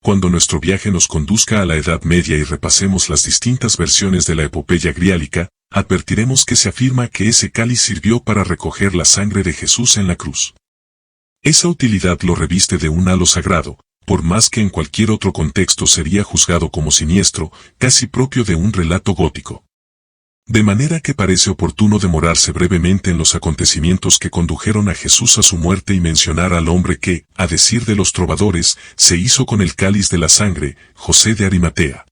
Cuando nuestro viaje nos conduzca a la Edad Media y repasemos las distintas versiones de la epopeya griálica, advertiremos que se afirma que ese cáliz sirvió para recoger la sangre de Jesús en la cruz. Esa utilidad lo reviste de un halo sagrado, por más que en cualquier otro contexto sería juzgado como siniestro, casi propio de un relato gótico. De manera que parece oportuno demorarse brevemente en los acontecimientos que condujeron a Jesús a su muerte y mencionar al hombre que, a decir de los trovadores, se hizo con el cáliz de la sangre, José de Arimatea.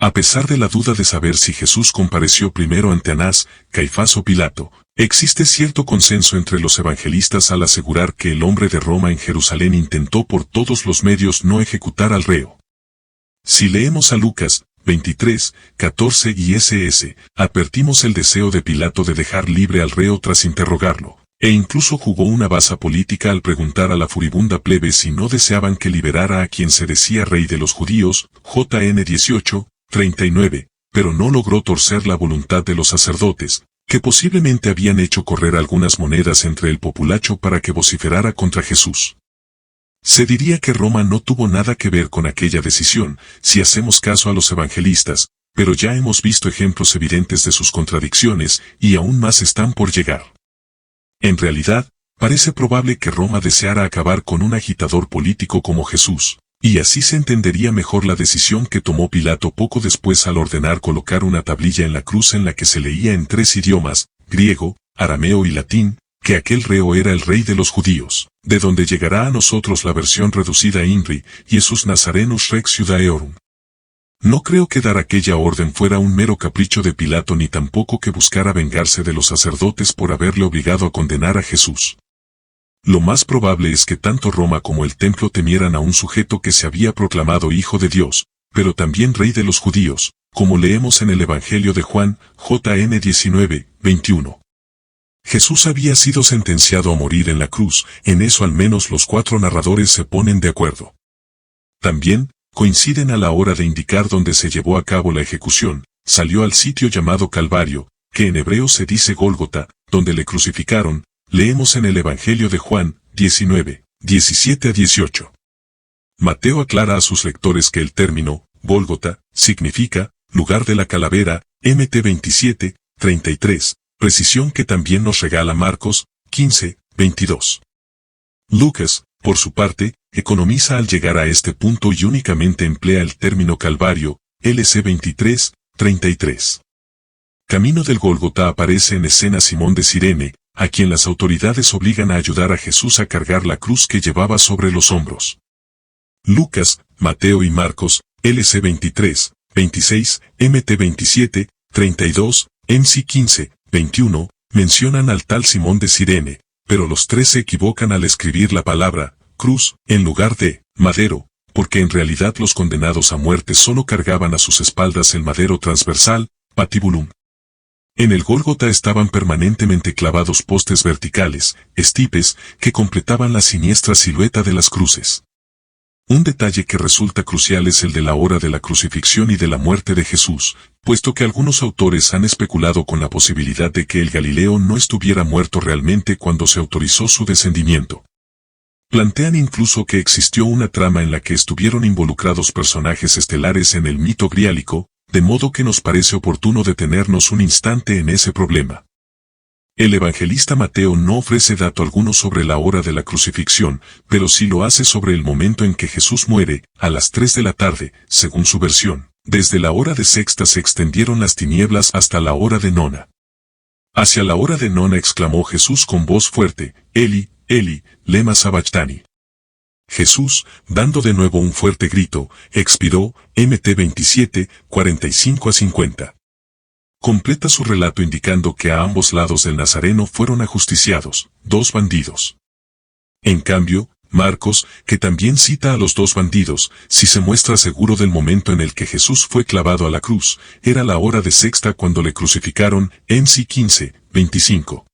A pesar de la duda de saber si Jesús compareció primero ante Anás, Caifás o Pilato, existe cierto consenso entre los evangelistas al asegurar que el hombre de Roma en Jerusalén intentó por todos los medios no ejecutar al reo. Si leemos a Lucas, 23, 14 y ss, advertimos el deseo de Pilato de dejar libre al reo tras interrogarlo, e incluso jugó una baza política al preguntar a la furibunda plebe si no deseaban que liberara a quien se decía rey de los judíos, JN 18, 39, pero no logró torcer la voluntad de los sacerdotes, que posiblemente habían hecho correr algunas monedas entre el populacho para que vociferara contra Jesús. Se diría que Roma no tuvo nada que ver con aquella decisión, si hacemos caso a los evangelistas, pero ya hemos visto ejemplos evidentes de sus contradicciones, y aún más están por llegar. En realidad, parece probable que Roma deseara acabar con un agitador político como Jesús. Y así se entendería mejor la decisión que tomó Pilato poco después al ordenar colocar una tablilla en la cruz en la que se leía en 3 idiomas, griego, arameo y latín, que aquel reo era el rey de los judíos, de donde llegará a nosotros la versión reducida INRI, Iesus Nazarenus Rex Judaeorum, No creo que dar aquella orden fuera un mero capricho de Pilato ni tampoco que buscara vengarse de los sacerdotes por haberle obligado a condenar a Jesús. Lo más probable es que tanto Roma como el templo temieran a un sujeto que se había proclamado Hijo de Dios, pero también Rey de los judíos, como leemos en el Evangelio de Juan, JN 19:21. Jesús había sido sentenciado a morir en la cruz, en eso al menos los 4 narradores se ponen de acuerdo. También, coinciden a la hora de indicar dónde se llevó a cabo la ejecución, salió al sitio llamado Calvario, que en hebreo se dice Gólgota, donde le crucificaron, leemos en el Evangelio de Juan, 19:17-18. Mateo aclara a sus lectores que el término, Gólgota, significa, lugar de la calavera, Mt 27:33, precisión que también nos regala Marcos, 15:22. Lucas, por su parte, economiza al llegar a este punto y únicamente emplea el término Calvario, LC 23:33. Camino del Gólgota aparece en escena Simón de Cirene, a quien las autoridades obligan a ayudar a Jesús a cargar la cruz que llevaba sobre los hombros. Lucas, Mateo y Marcos, LC 23:26, MT 27:32, MC 15:21, mencionan al tal Simón de Cirene, pero los 3 se equivocan al escribir la palabra cruz en lugar de madero, porque en realidad los condenados a muerte solo cargaban a sus espaldas el madero transversal, patibulum. En el Gólgota estaban permanentemente clavados postes verticales, estipes, que completaban la siniestra silueta de las cruces. Un detalle que resulta crucial es el de la hora de la crucifixión y de la muerte de Jesús, puesto que algunos autores han especulado con la posibilidad de que el Galileo no estuviera muerto realmente cuando se autorizó su descendimiento. Plantean incluso que existió una trama en la que estuvieron involucrados personajes estelares en el mito griálico, de modo que nos parece oportuno detenernos un instante en ese problema. El evangelista Mateo no ofrece dato alguno sobre la hora de la crucifixión, pero sí lo hace sobre el momento en que Jesús muere, a las 3 de la tarde, según su versión. Desde la hora de sexta se extendieron las tinieblas hasta la hora de nona. Hacia la hora de nona exclamó Jesús con voz fuerte, Eli, Eli, lema sabachthani. Jesús, dando de nuevo un fuerte grito, expiró, Mt 27:45-50. Completa su relato indicando que a ambos lados del Nazareno fueron ajusticiados 2 bandidos. En cambio, Marcos, que también cita a los 2 bandidos, si se muestra seguro del momento en el que Jesús fue clavado a la cruz, era la hora de sexta cuando le crucificaron, MC 15:25.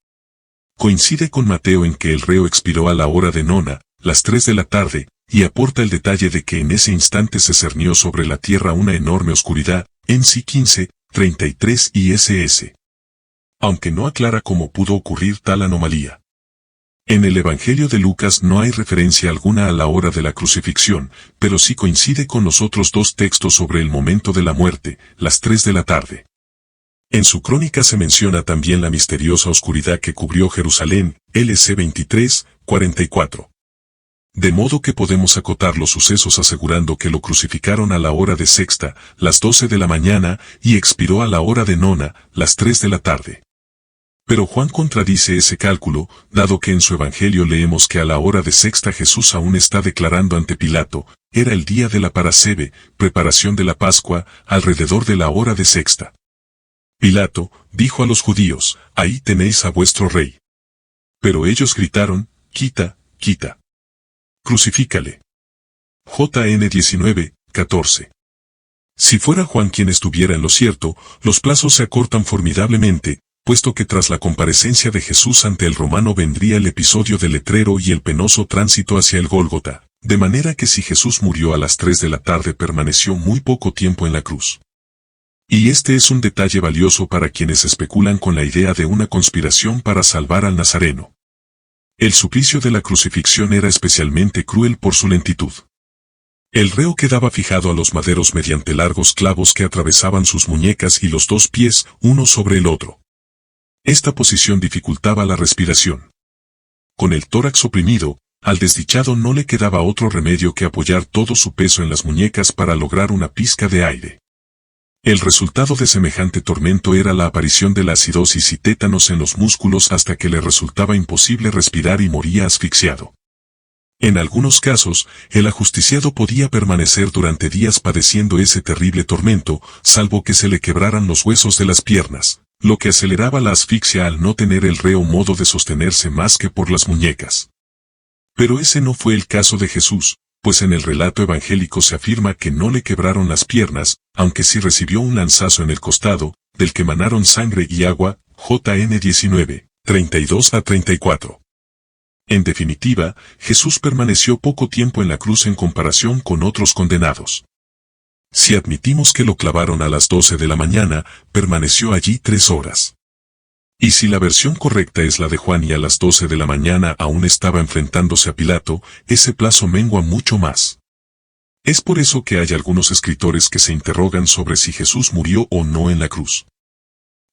Coincide con Mateo en que el reo expiró a la hora de nona, las 3 de la tarde, y aporta el detalle de que en ese instante se cernió sobre la tierra una enorme oscuridad, MC 15:33 y SS. Aunque no aclara cómo pudo ocurrir tal anomalía. En el Evangelio de Lucas no hay referencia alguna a la hora de la crucifixión, pero sí coincide con los otros 2 textos sobre el momento de la muerte, las 3 de la tarde. En su crónica se menciona también la misteriosa oscuridad que cubrió Jerusalén, LC 23:44. De modo que podemos acotar los sucesos asegurando que lo crucificaron a la hora de sexta, las 12 de la mañana, y expiró a la hora de nona, las 3 de la tarde. Pero Juan contradice ese cálculo, dado que en su evangelio leemos que a la hora de sexta Jesús aún está declarando ante Pilato, era el día de la Parasceve, preparación de la Pascua, alrededor de la hora de sexta. Pilato dijo a los judíos, ahí tenéis a vuestro rey. Pero ellos gritaron, quita, quita. Crucifícale. JN 19:14. Si fuera Juan quien estuviera en lo cierto, los plazos se acortan formidablemente, puesto que tras la comparecencia de Jesús ante el romano vendría el episodio del letrero y el penoso tránsito hacia el Gólgota, de manera que si Jesús murió a las 3 de la tarde permaneció muy poco tiempo en la cruz. Y este es un detalle valioso para quienes especulan con la idea de una conspiración para salvar al Nazareno. El suplicio de la crucifixión era especialmente cruel por su lentitud. El reo quedaba fijado a los maderos mediante largos clavos que atravesaban sus muñecas y los 2 pies, uno sobre el otro. Esta posición dificultaba la respiración. Con el tórax oprimido, al desdichado no le quedaba otro remedio que apoyar todo su peso en las muñecas para lograr una pizca de aire. El resultado de semejante tormento era la aparición de la acidosis y tétanos en los músculos hasta que le resultaba imposible respirar y moría asfixiado. En algunos casos, el ajusticiado podía permanecer durante días padeciendo ese terrible tormento, salvo que se le quebraran los huesos de las piernas, lo que aceleraba la asfixia al no tener el reo modo de sostenerse más que por las muñecas. Pero ese no fue el caso de Jesús, pues en el relato evangélico se afirma que no le quebraron las piernas, aunque sí recibió un lanzazo en el costado, del que manaron sangre y agua, JN 19, 32-34. En definitiva, Jesús permaneció poco tiempo en la cruz en comparación con otros condenados. Si admitimos que lo clavaron a las 12 de la mañana, permaneció allí 3 horas. Y si la versión correcta es la de Juan y a las 12 de la mañana aún estaba enfrentándose a Pilato, ese plazo mengua mucho más. Es por eso que hay algunos escritores que se interrogan sobre si Jesús murió o no en la cruz.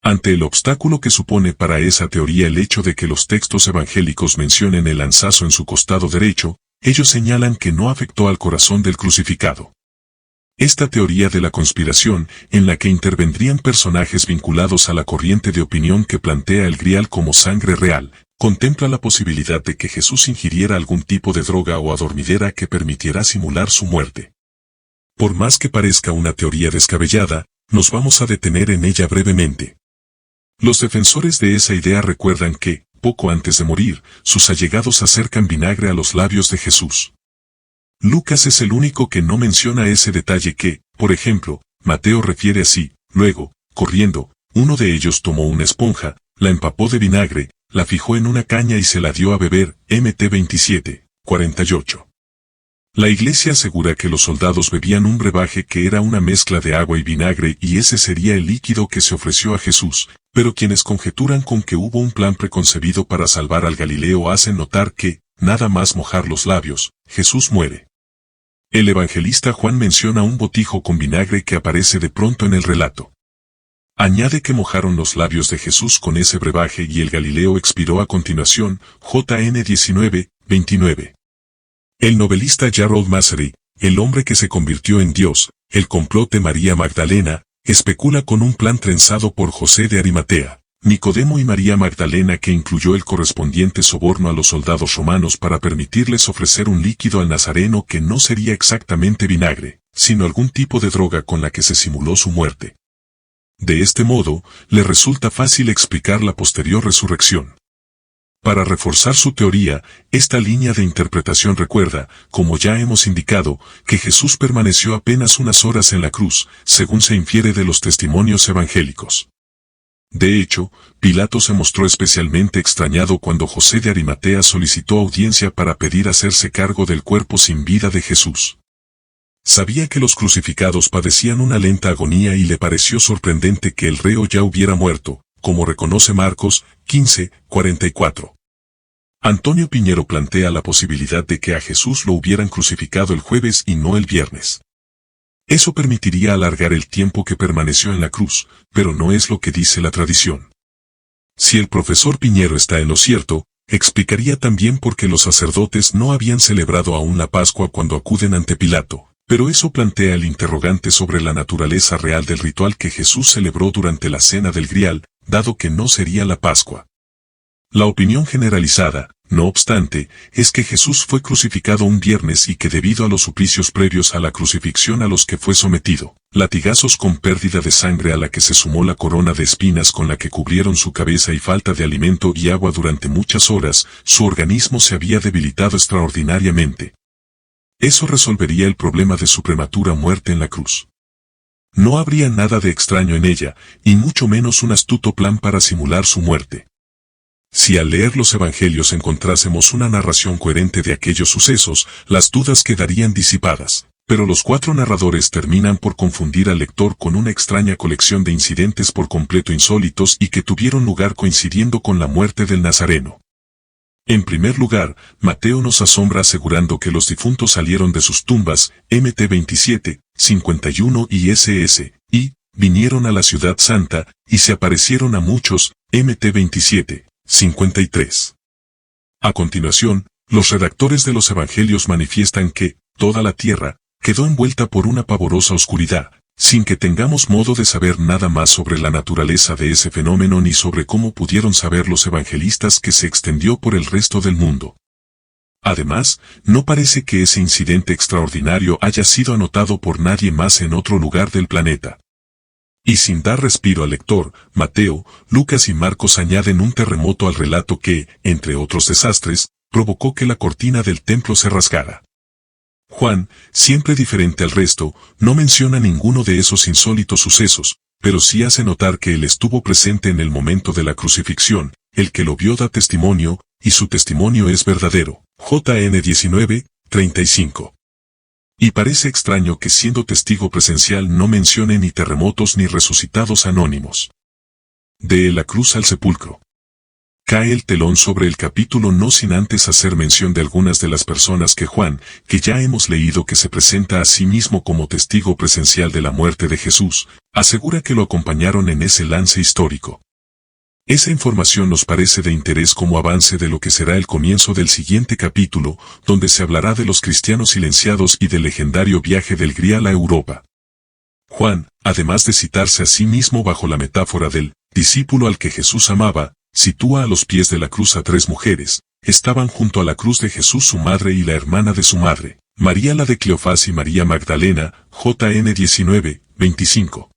Ante el obstáculo que supone para esa teoría el hecho de que los textos evangélicos mencionen el lanzazo en su costado derecho, ellos señalan que no afectó al corazón del crucificado. Esta teoría de la conspiración, en la que intervendrían personajes vinculados a la corriente de opinión que plantea el Grial como sangre real, contempla la posibilidad de que Jesús ingiriera algún tipo de droga o adormidera que permitiera simular su muerte. Por más que parezca una teoría descabellada, nos vamos a detener en ella brevemente. Los defensores de esa idea recuerdan que, poco antes de morir, sus allegados acercan vinagre a los labios de Jesús. Lucas es el único que no menciona ese detalle que, por ejemplo, Mateo refiere así: luego, corriendo, uno de ellos tomó una esponja, la empapó de vinagre, la fijó en una caña y se la dio a beber, Mt 27, 48. La Iglesia asegura que los soldados bebían un brebaje que era una mezcla de agua y vinagre y ese sería el líquido que se ofreció a Jesús, pero quienes conjeturan con que hubo un plan preconcebido para salvar al Galileo hacen notar que, nada más mojar los labios, Jesús muere. El evangelista Juan menciona un botijo con vinagre que aparece de pronto en el relato. Añade que mojaron los labios de Jesús con ese brebaje y el Galileo expiró a continuación, JN 19, 29. El novelista Gerald Masery, el hombre que se convirtió en Dios, el complot de María Magdalena, especula con un plan trenzado por José de Arimatea, Nicodemo y María Magdalena que incluyó el correspondiente soborno a los soldados romanos para permitirles ofrecer un líquido al Nazareno que no sería exactamente vinagre, sino algún tipo de droga con la que se simuló su muerte. De este modo, le resulta fácil explicar la posterior resurrección. Para reforzar su teoría, esta línea de interpretación recuerda, como ya hemos indicado, que Jesús permaneció apenas unas horas en la cruz, según se infiere de los testimonios evangélicos. De hecho, Pilato se mostró especialmente extrañado cuando José de Arimatea solicitó audiencia para pedir hacerse cargo del cuerpo sin vida de Jesús. Sabía que los crucificados padecían una lenta agonía y le pareció sorprendente que el reo ya hubiera muerto, como reconoce Marcos 15, 44. Antonio Piñero plantea la posibilidad de que a Jesús lo hubieran crucificado el jueves y no el viernes. Eso permitiría alargar el tiempo que permaneció en la cruz, pero no es lo que dice la tradición. Si el profesor Piñero está en lo cierto, explicaría también por qué los sacerdotes no habían celebrado aún la Pascua cuando acuden ante Pilato, pero eso plantea el interrogante sobre la naturaleza real del ritual que Jesús celebró durante la Cena del Grial, dado que no sería la Pascua. La opinión generalizada, no obstante, es que Jesús fue crucificado un viernes y que debido a los suplicios previos a la crucifixión a los que fue sometido, latigazos con pérdida de sangre a la que se sumó la corona de espinas con la que cubrieron su cabeza y falta de alimento y agua durante muchas horas, su organismo se había debilitado extraordinariamente. Eso resolvería el problema de su prematura muerte en la cruz. No habría nada de extraño en ella, y mucho menos un astuto plan para simular su muerte. Si al leer los evangelios encontrásemos una narración coherente de aquellos sucesos, las dudas quedarían disipadas, pero los 4 narradores terminan por confundir al lector con una extraña colección de incidentes por completo insólitos y que tuvieron lugar coincidiendo con la muerte del Nazareno. En primer lugar, Mateo nos asombra asegurando que los difuntos salieron de sus tumbas, Mt 27, 51 y SS, y vinieron a la ciudad santa, y se aparecieron a muchos, Mt 27, 53. A continuación, los redactores de los evangelios manifiestan que toda la tierra quedó envuelta por una pavorosa oscuridad, sin que tengamos modo de saber nada más sobre la naturaleza de ese fenómeno ni sobre cómo pudieron saber los evangelistas que se extendió por el resto del mundo. Además, no parece que ese incidente extraordinario haya sido anotado por nadie más en otro lugar del planeta. Y sin dar respiro al lector, Mateo, Lucas y Marcos añaden un terremoto al relato que, entre otros desastres, provocó que la cortina del templo se rasgara. Juan, siempre diferente al resto, no menciona ninguno de esos insólitos sucesos, pero sí hace notar que él estuvo presente en el momento de la crucifixión, el que lo vio da testimonio, y su testimonio es verdadero. JN 19:35. Y parece extraño que siendo testigo presencial no mencione ni terremotos ni resucitados anónimos. De la cruz al sepulcro. Cae el telón sobre el capítulo no sin antes hacer mención de algunas de las personas que Juan, que ya hemos leído que se presenta a sí mismo como testigo presencial de la muerte de Jesús, asegura que lo acompañaron en ese lance histórico. Esa información nos parece de interés como avance de lo que será el comienzo del siguiente capítulo, donde se hablará de los cristianos silenciados y del legendario viaje del Grial a Europa. Juan, además de citarse a sí mismo bajo la metáfora del discípulo al que Jesús amaba, sitúa a los pies de la cruz a 3 mujeres. Estaban junto a la cruz de Jesús su madre y la hermana de su madre, María la de Cleofás y María Magdalena, JN 19:25.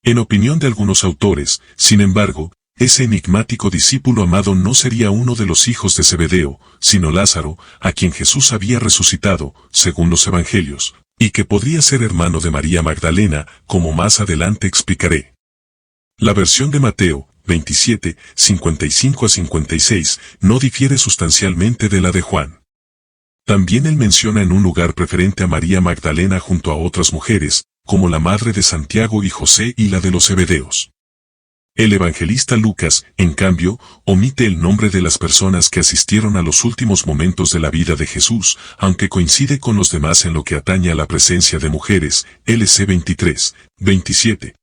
En opinión de algunos autores, sin embargo, ese enigmático discípulo amado no sería uno de los hijos de Zebedeo, sino Lázaro, a quien Jesús había resucitado, según los evangelios, y que podría ser hermano de María Magdalena, como más adelante explicaré. La versión de Mateo, 27, 55-56, no difiere sustancialmente de la de Juan. También él menciona en un lugar preferente a María Magdalena junto a otras mujeres, como la madre de Santiago y José y la de los Zebedeos. El evangelista Lucas, en cambio, omite el nombre de las personas que asistieron a los últimos momentos de la vida de Jesús, aunque coincide con los demás en lo que atañe a la presencia de mujeres, LC 23, 27.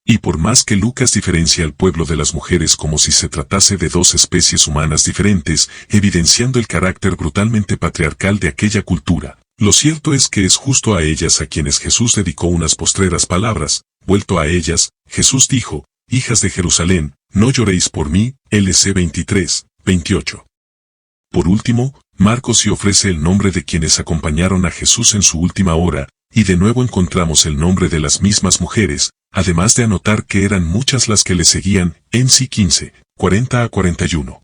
Y por más que Lucas diferencia al pueblo de las mujeres como si se tratase de 2 especies humanas diferentes, evidenciando el carácter brutalmente patriarcal de aquella cultura, lo cierto es que es justo a ellas a quienes Jesús dedicó unas postreras palabras. Vuelto a ellas, Jesús dijo: «Hijas de Jerusalén, no lloréis por mí», LC 23, 28. Por último, Marcos sí ofrece el nombre de quienes acompañaron a Jesús en su última hora, y de nuevo encontramos el nombre de las mismas mujeres, además de anotar que eran muchas las que le seguían, en sí 15, 40-41.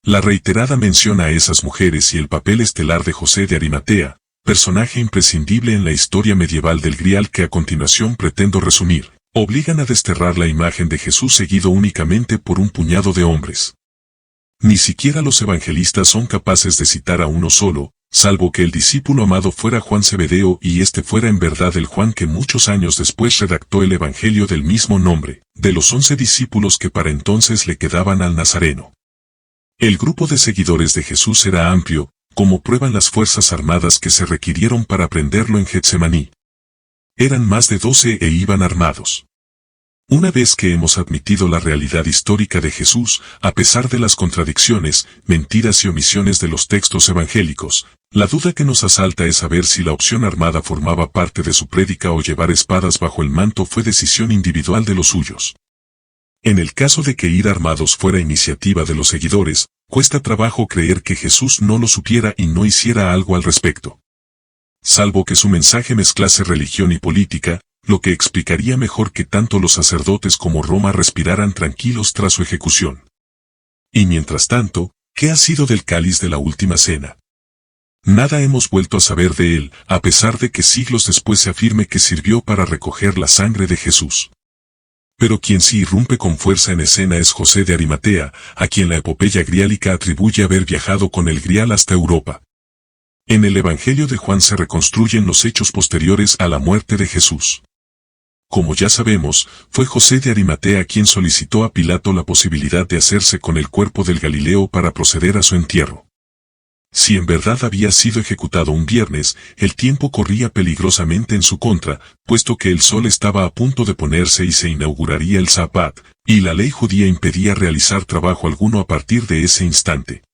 La reiterada mención a esas mujeres y el papel estelar de José de Arimatea, personaje imprescindible en la historia medieval del Grial que a continuación pretendo resumir, obligan a desterrar la imagen de Jesús seguido únicamente por un puñado de hombres. Ni siquiera los evangelistas son capaces de citar a uno solo, salvo que el discípulo amado fuera Juan Zebedeo y este fuera en verdad el Juan que muchos años después redactó el evangelio del mismo nombre, de los 11 discípulos que para entonces le quedaban al Nazareno. El grupo de seguidores de Jesús era amplio, como prueban las fuerzas armadas que se requirieron para prenderlo en Getsemaní. Eran más de 12 e iban armados. Una vez que hemos admitido la realidad histórica de Jesús, a pesar de las contradicciones, mentiras y omisiones de los textos evangélicos, la duda que nos asalta es saber si la opción armada formaba parte de su prédica o llevar espadas bajo el manto fue decisión individual de los suyos. En el caso de que ir armados fuera iniciativa de los seguidores, cuesta trabajo creer que Jesús no lo supiera y no hiciera algo al respecto. Salvo que su mensaje mezclase religión y política, lo que explicaría mejor que tanto los sacerdotes como Roma respiraran tranquilos tras su ejecución. Y mientras tanto, ¿qué ha sido del cáliz de la última cena? Nada hemos vuelto a saber de él, a pesar de que siglos después se afirme que sirvió para recoger la sangre de Jesús. Pero quien sí irrumpe con fuerza en escena es José de Arimatea, a quien la epopeya griálica atribuye haber viajado con el Grial hasta Europa. En el Evangelio de Juan se reconstruyen los hechos posteriores a la muerte de Jesús. Como ya sabemos, fue José de Arimatea quien solicitó a Pilato la posibilidad de hacerse con el cuerpo del Galileo para proceder a su entierro. Si en verdad había sido ejecutado un viernes, el tiempo corría peligrosamente en su contra, puesto que el sol estaba a punto de ponerse y se inauguraría el Sabbat, y la ley judía impedía realizar trabajo alguno a partir de ese instante.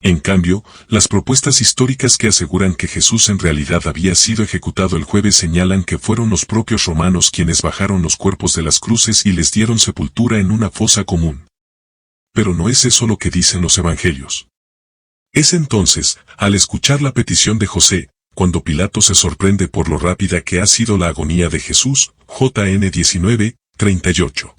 En cambio, las propuestas históricas que aseguran que Jesús en realidad había sido ejecutado el jueves señalan que fueron los propios romanos quienes bajaron los cuerpos de las cruces y les dieron sepultura en una fosa común. Pero no es eso lo que dicen los evangelios. Es entonces, al escuchar la petición de José, cuando Pilato se sorprende por lo rápida que ha sido la agonía de Jesús, JN 19, 38.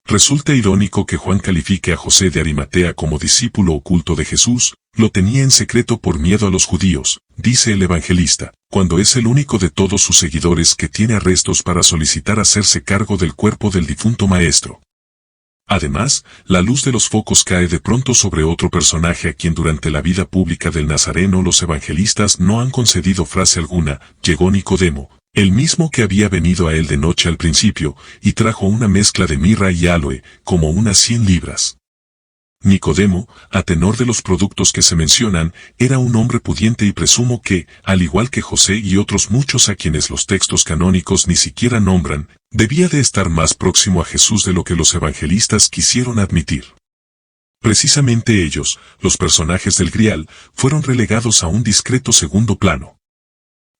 Resulta irónico que Juan califique a José de Arimatea como discípulo oculto de Jesús, lo tenía en secreto por miedo a los judíos, dice el evangelista, cuando es el único de todos sus seguidores que tiene arrestos para solicitar hacerse cargo del cuerpo del difunto maestro. Además, la luz de los focos cae de pronto sobre otro personaje a quien durante la vida pública del Nazareno los evangelistas no han concedido frase alguna. Llegó Nicodemo, el mismo que había venido a él de noche al principio, y trajo una mezcla de mirra y aloe, como unas 100 libras. Nicodemo, a tenor de los productos que se mencionan, era un hombre pudiente y presumo que, al igual que José y otros muchos a quienes los textos canónicos ni siquiera nombran, debía de estar más próximo a Jesús de lo que los evangelistas quisieron admitir. Precisamente ellos, los personajes del Grial, fueron relegados a un discreto segundo plano.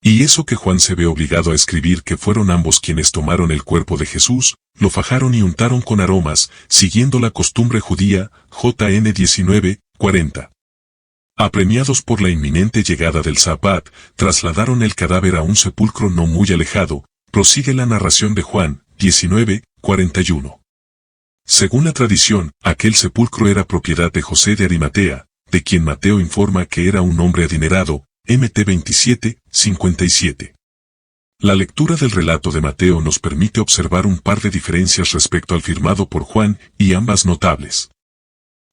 Y eso que Juan se ve obligado a escribir que fueron ambos quienes tomaron el cuerpo de Jesús, lo fajaron y untaron con aromas, siguiendo la costumbre judía, JN 19, 40. Apremiados por la inminente llegada del Sabbat, trasladaron el cadáver a un sepulcro no muy alejado, prosigue la narración de Juan, 19, 41. Según la tradición, aquel sepulcro era propiedad de José de Arimatea, de quien Mateo informa que era un hombre adinerado, MT 27, 57. La lectura del relato de Mateo nos permite observar un par de diferencias respecto al firmado por Juan, y ambas notables.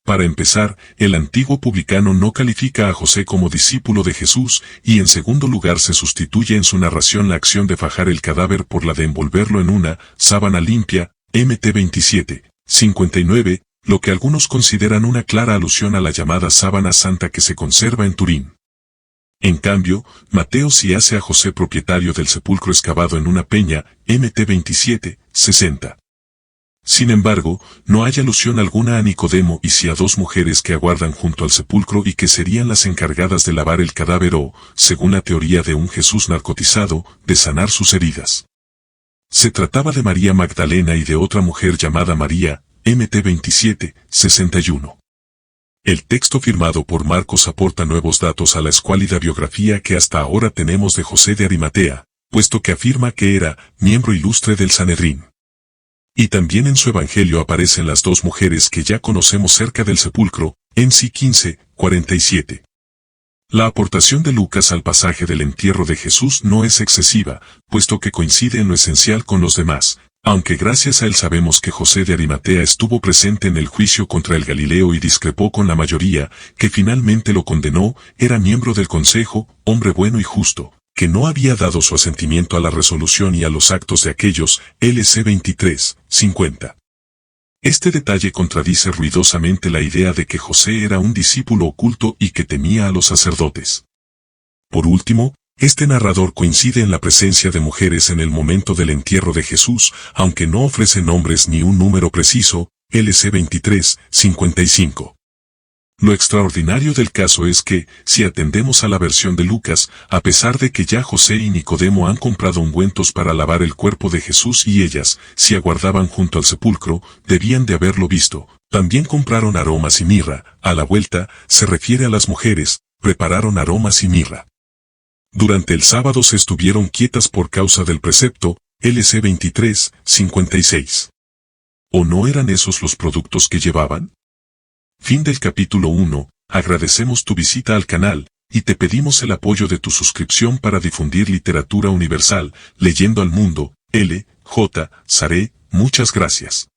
Para empezar, el antiguo publicano no califica a José como discípulo de Jesús, y en segundo lugar se sustituye en su narración la acción de fajar el cadáver por la de envolverlo en una sábana limpia, MT 27, 59, lo que algunos consideran una clara alusión a la llamada sábana santa que se conserva en Turín. En cambio, Mateo sí hace a José propietario del sepulcro excavado en una peña, MT 27, 60. Sin embargo, no hay alusión alguna a Nicodemo y sí a dos mujeres que aguardan junto al sepulcro y que serían las encargadas de lavar el cadáver o, según la teoría de un Jesús narcotizado, de sanar sus heridas. Se trataba de María Magdalena y de otra mujer llamada María, MT 27, 61. El texto firmado por Marcos aporta nuevos datos a la escuálida biografía que hasta ahora tenemos de José de Arimatea, puesto que afirma que era miembro ilustre del Sanedrín. Y también en su evangelio aparecen las dos mujeres que ya conocemos cerca del sepulcro, en sí 15, 47. La aportación de Lucas al pasaje del entierro de Jesús no es excesiva, puesto que coincide en lo esencial con los demás, aunque gracias a él sabemos que José de Arimatea estuvo presente en el juicio contra el Galileo y discrepó con la mayoría, que finalmente lo condenó, era miembro del consejo, hombre bueno y justo, que no había dado su asentimiento a la resolución y a los actos de aquellos, LC 23, 50. Este detalle contradice ruidosamente la idea de que José era un discípulo oculto y que temía a los sacerdotes. Por último, este narrador coincide en la presencia de mujeres en el momento del entierro de Jesús, aunque no ofrece nombres ni un número preciso, LC 23, 55. Lo extraordinario del caso es que, si atendemos a la versión de Lucas, a pesar de que ya José y Nicodemo han comprado ungüentos para lavar el cuerpo de Jesús y ellas, si aguardaban junto al sepulcro, debían de haberlo visto, también compraron aromas y mirra, a la vuelta, se refiere a las mujeres, prepararon aromas y mirra. Durante el sábado se estuvieron quietas por causa del precepto, LC 23, 56. ¿O no eran esos los productos que llevaban? Fin del capítulo 1, agradecemos tu visita al canal, y te pedimos el apoyo de tu suscripción para difundir literatura universal, leyendo al mundo, L. J. Saré, muchas gracias.